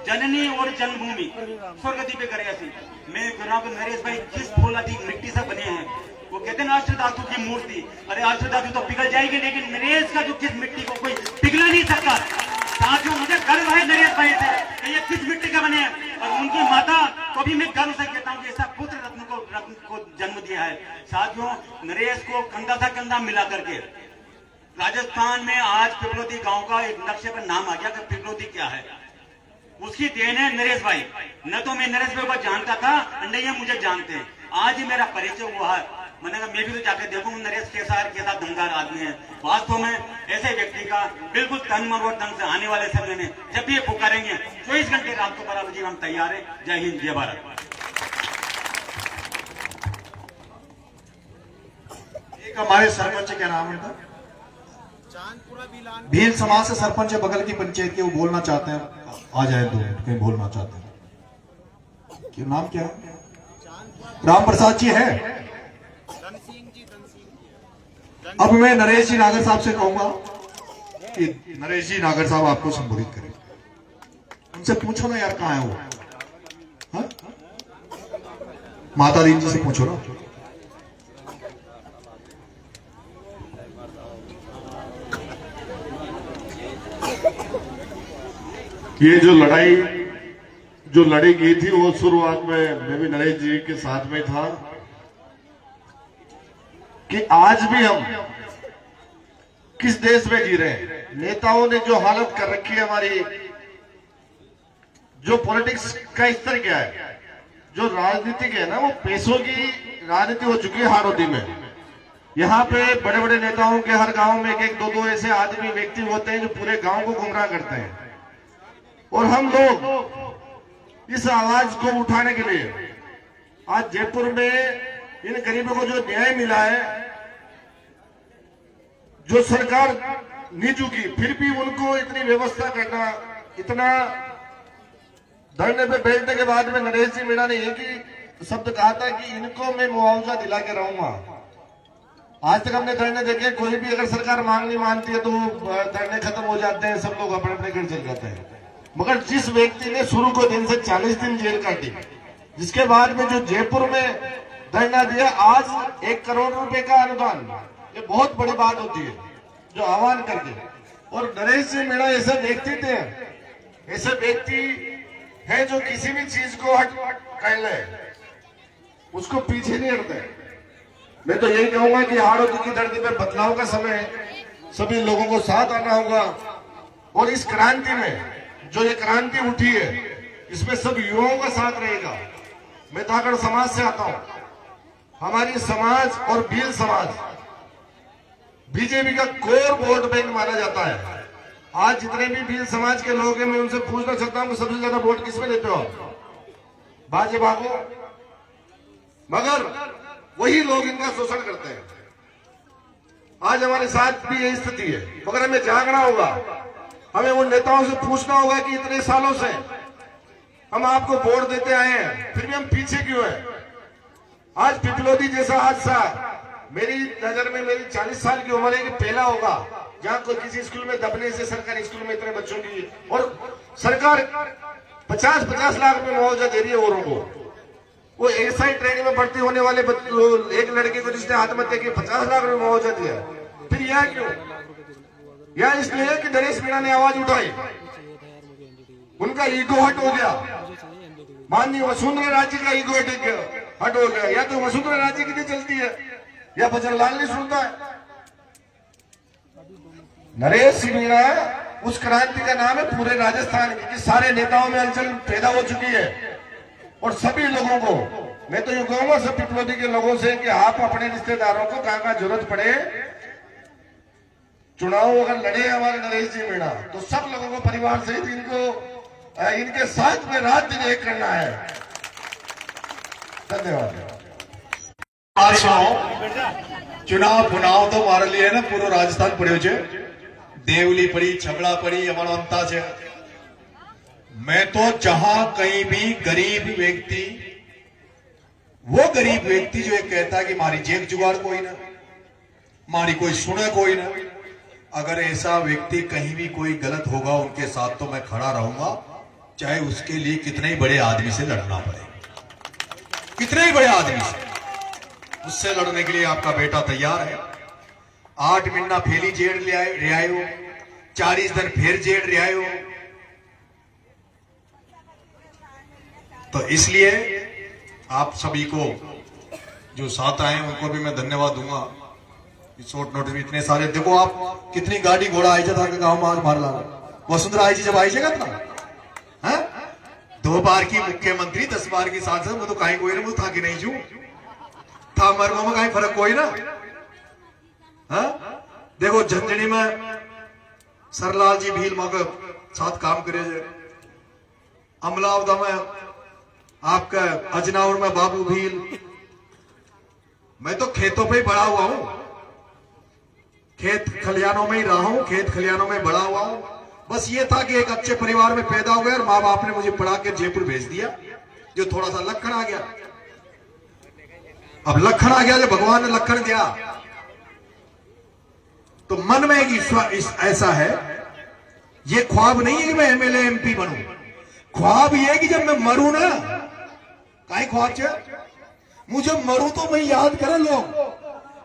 जननी और जन्मभूमि स्वर्गति पे करे ऐसी। मैं कह रहा हूँ कि नरेश भाई किस फौलादी मिट्टी से बने हैं। वो कहते हैं अष्ट धातु की मूर्ति, अरे अष्ट धातु तो पिघल जाएगी, लेकिन नरेश का जो किस मिट्टी को कोई पिघला नहीं सकता। साथियों, मुझे गर्व है नरेश भाई से कि ये किस मिट्टी का बने हैं। और उनकी माता को भी मैं गर्व से कहता हूँ कि ऐसा पुत्र रत्न को जन्म दिया है। साथियों, नरेश को कंधा से कंधा मिला करके राजस्थान में आज पिपलोदी गांव का एक नक्शे पर नाम आ गया कि पिपलोदी क्या है। उसकी देन है नरेश भाई। न तो मैं नरेश भाई को जानता था, न ये मुझे जानते हैं। आज ही मेरा परिचय हुआ है। मैंने कहा मैं भी तो जाकर देखूं नरेश कैसा है, कैसा दमदार आदमी है। वास्तव में ऐसे व्यक्ति का बिल्कुल तन मन और तन से आने वाले समय में जब भी ये पुकारेंगे 24 घंटे रात को 12 बजे हम तैयार है। जय हिंद, जय भारत। एक हमारे सरपंच, क्या नाम है उनका? भील समाज से सरपंच है बगल की पंचायत के, वो बोलना चाहते हैं। आ जाए, 2 मिनट कहीं बोलना चाहते हैं। क्या नाम क्या है? राम प्रसाद जी है। अब मैं नरेश जी नागर साहब से कहूंगा कि नरेश जी नागर साहब आपको संबोधित करें। उनसे पूछो ना यार, कहाँ है वो? हा? माता दीन जी से पूछो ना। ये जो लड़ाई जो लड़ी गई थी, वो शुरुआत में मैं भी नरेश जी के साथ में था कि आज भी हम किस देश में जी रहे हैं। नेताओं ने जो हालत कर रखी है हमारी, जो पॉलिटिक्स का स्तर क्या है, जो राजनीति है ना, वो पैसों की राजनीति हो चुकी है हाड़ौती में। यहाँ पे बड़े बड़े नेताओं के हर गांव में 1-1, 2-2 ऐसे आदमी व्यक्ति होते हैं जो पूरे गांव को गुमराह करते हैं। और हम लोग इस आवाज को उठाने के लिए आज जयपुर में इन गरीबों को जो न्याय मिला है, जो सरकार नहीं झुकी, फिर भी उनको इतनी व्यवस्था करना, इतना धरने पे बैठने के बाद में नरेश जी मीणा ने एक ही शब्द कहा था कि इनको मैं मुआवजा दिला के रहूंगा। आज तक हमने धरने देखे, कोई भी अगर सरकार मांग नहीं मानती है तो धरने खत्म हो जाते हैं, सब लोग अपने अपने घर चल जाते हैं। मगर जिस व्यक्ति ने शुरू को दिन से 40 दिन जेल काटी, जिसके बाद में जो जयपुर में धरना दिया, आज 1 करोड़ रुपए का अनुदान, ये बहुत बड़ी बात होती है जो आह्वान करके। और नरेश जी मीणा ऐसे व्यक्ति थे, ऐसे व्यक्ति है जो किसी भी चीज को हट कर ले, उसको पीछे नहीं हटते। मैं तो यही कहूंगा कि हाड़ौती की धरती पर बदलाव का समय है, सभी लोगों को साथ आना होगा। और इस क्रांति में जो ये क्रांति उठी है, इसमें सब युवाओं का साथ रहेगा। मैं ताकड़ समाज से आता हूं। हमारी समाज और भील समाज बीजेपी का कोर वोट बैंक माना जाता है। आज जितने भी भील समाज के लोग हैं मैं उनसे पूछना चाहता हूं कि सबसे ज्यादा वोट किसमें देते हो? बाजे बागो। मगर वही लोग इनका शोषण करते हैं। आज हमारे साथ भी यही स्थिति है, मगर हमें जागना होगा। हमें उन नेताओं से पूछना होगा कि इतने सालों से हम आपको वोट देते आए हैं, फिर भी हम पीछे क्यों हैं? आज पिपलोदी जैसा हादसा मेरी नजर में, मेरी 40 साल की उम्र है कि पहला होगा जहां कोई किसी स्कूल में दबने से सरकारी स्कूल में इतने बच्चों की, और सरकार 50-50 लाख रुपए मुआवजा दे रही है औरों को। वो एसआई ट्रेनिंग में भर्ती होने वाले एक लड़के को जिसने आत्महत्या की 50 लाख रुपए मुआवजा दिया। फिर यह क्यों? यह इसलिए कि नरेश मीणा ने आवाज उठाई, उनका ईगो हट हो गया। माननीय वसुंधरा राजे का ईगो हट हो गया। या तो वसुंधरा राजे की नहीं चलती है या बजरंगलाल नहीं सुनता है। नरेश मीणा उस क्रांति का नाम है पूरे राजस्थान की। सारे नेताओं में हलचल पैदा हो चुकी है और सभी लोगों को मैं तो यूं कहूंगा सब पिपलोदी के लोगों से कि आप अपने रिश्तेदारों को कहां जरूरत पड़े चुनाव अगर लड़े हमारे नरेश जी मीणा तो सब लोगों को परिवार सहित इनके साथ में रात दिन एक करना है। धन्यवाद। चुनाव पुनाव तो मार लिए ना पूरा राजस्थान पड़ो छे, देवली पड़ी, छबड़ा पड़ी, हमारा अंता है। मैं तो जहां कहीं भी गरीब व्यक्ति, वो गरीब व्यक्ति जो ये कहता है कि मारी जेब जुगाड़ कोई ना, मारी कोई सुने कोई ना, अगर ऐसा व्यक्ति कहीं भी कोई गलत होगा उनके साथ तो मैं खड़ा रहूंगा, चाहे उसके लिए कितने ही बड़े आदमी से लड़ना पड़े, कितने ही बड़े आदमी से। उससे लड़ने के लिए आपका बेटा तैयार है। 8 महीना फेली जेड़ ले आयो, 40 दिन फिर जेड़ ले आयो। तो इसलिए आप सभी को जो साथ आए उनको भी मैं धन्यवाद दूंगा। शॉर्ट नोटिस में इतने सारे, देखो आप कितनी गाड़ी घोड़ा आई था गांव मार मार ला। वसुंधरा आई जी जब आई जगह था, 2 बार की मुख्यमंत्री, 10 बार की सांसद, मैं तो कहीं कोई ना था कि नहीं जू था मरवा में कहीं फर्क कोई ना। देखो झंझणी में सरलाल जी भील मां के साथ काम करे, अमलावदा में आपका अजनावर में बाबू भील। मैं तो खेतों पे ही बड़ा हुआ हूं, खेत खलियानों में ही रहा हूं, खेत खलियानों में बड़ा हुआ हूं। बस ये था कि एक अच्छे परिवार में पैदा हो गया और माँ बाप ने मुझे पढ़ा के जयपुर भेज दिया। जो थोड़ा सा लखन आ गया, अब लखन आ गया, जो भगवान ने लखन दिया तो मन में एक ऐसा है, ये ख्वाब नहीं है कि मैं एमएलए एमपी बनूं, ख्वाब ये है कि जब मैं मरूं ना, काई ख्वाब छे, मुझे मरूं तो मैं याद करे लोग,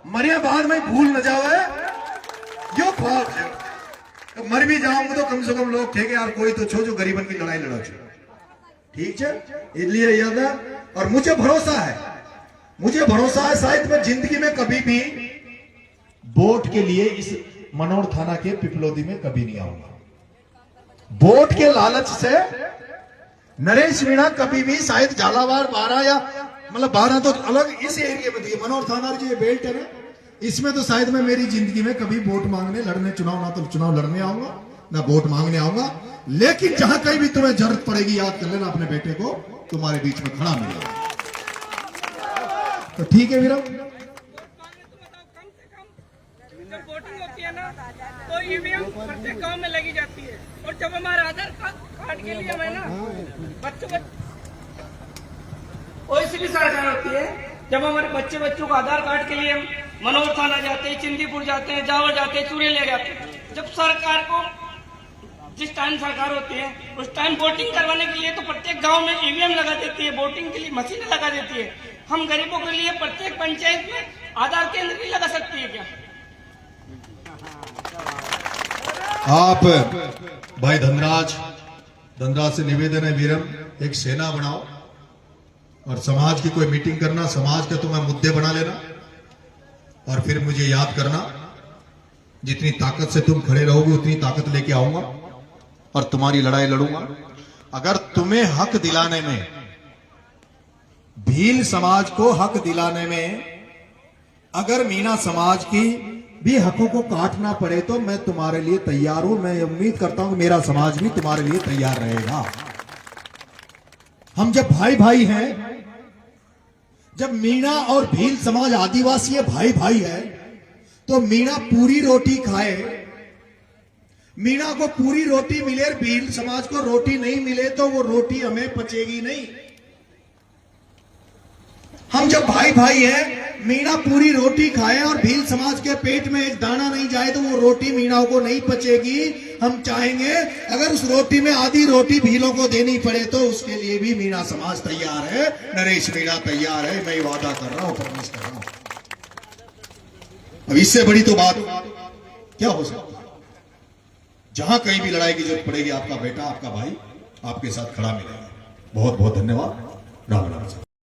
मरे बाद में भूल न जावे, यो ख्वाब है। तो मर भी जाऊंगा तो कम से कम लोग थे कि यार कोई तो छो जो गरीबन की लड़ाई लड़ो छो, ठीक है। इसलिए याद है, और मुझे भरोसा है, मुझे भरोसा है शायद मैं जिंदगी में कभी भी वोट के लिए इस मनोर थाना के पिपलोदी में कभी नहीं आऊंगा। वोट के लालच से नरेश मीणा कभी भी शायद झालावाड़ 12 या मतलब 12 तो अलग इस एरिया में थी, मनोर थाना जो ये बेल्ट है ना, इसमें तो शायद मैं मेरी जिंदगी में कभी वोट मांगने लड़ने चुनाव ना तो चुनाव लड़ने आऊंगा ना वोट मांगने आऊंगा। लेकिन जहां कहीं भी तुम्हें जरूरत पड़ेगी याद कर लेना अपने बेटे को, तुम्हारे बीच में खड़ा मिलेगा। तो ठीक है विरम, जब वोटिंग होती है ना तो ईवीएम प्रत्येक गांव में लगी जाती है, और जब हमारा आधार कार्ड के लिए हमें ना बच्चों और इसी भी सरकार होती है, जब हमारे बच्चों को आधार कार्ड के लिए मनोर थाना जाते हैं, चिंदीपुर जाते हैं, जावर जाते हैं, चूरे ले जाते हैं। जब सरकार को जिस टाइम सरकार होती है उस टाइम वोटिंग करवाने के लिए तो प्रत्येक गांव में ईवीएम लगा देती है, वोटिंग के लिए मशीनें लगा देती है। हम गरीबों के लिए प्रत्येक पंचायत में आधार केंद्र भी लगा सकती है क्या? आप भाई धनराज से निवेदन है वीरम, एक सेना बनाओ और समाज की कोई मीटिंग करना, समाज के तुम्हें मुद्दे बना लेना और फिर मुझे याद करना। जितनी ताकत से तुम खड़े रहोगे उतनी ताकत लेके आऊंगा और तुम्हारी लड़ाई लड़ूंगा। अगर तुम्हें हक दिलाने में, भील समाज को हक दिलाने में अगर मीणा समाज की भी हकों को काटना पड़े तो मैं तुम्हारे लिए तैयार हूं। मैं उम्मीद करता हूं कि मेरा समाज भी तुम्हारे लिए तैयार रहेगा। हम जब भाई भाई हैं, जब मीणा और भील समाज आदिवासी भाई भाई है, तो मीणा पूरी रोटी खाए, मीणा को पूरी रोटी मिले और भील समाज को रोटी नहीं मिले तो वो रोटी हमें पचेगी नहीं। हम जब भाई भाई हैं, मीणा पूरी रोटी खाए और भील समाज के पेट में एक दाना नहीं जाए तो वो रोटी मीणा को नहीं पचेगी। हम चाहेंगे अगर उस रोटी में आधी रोटी भीलों को देनी पड़े तो उसके लिए भी मीणा समाज तैयार है, नरेश मीणा तैयार है। मैं वादा कर रहा हूं, प्रॉमिस कर रहा हूं। अब इससे बड़ी तो बात क्या हो सकती है। जहां कहीं भी लड़ाई की जरूरत पड़ेगी, आपका बेटा, आपका भाई आपके साथ खड़ा मिलेगा। बहुत बहुत धन्यवाद। राम राम।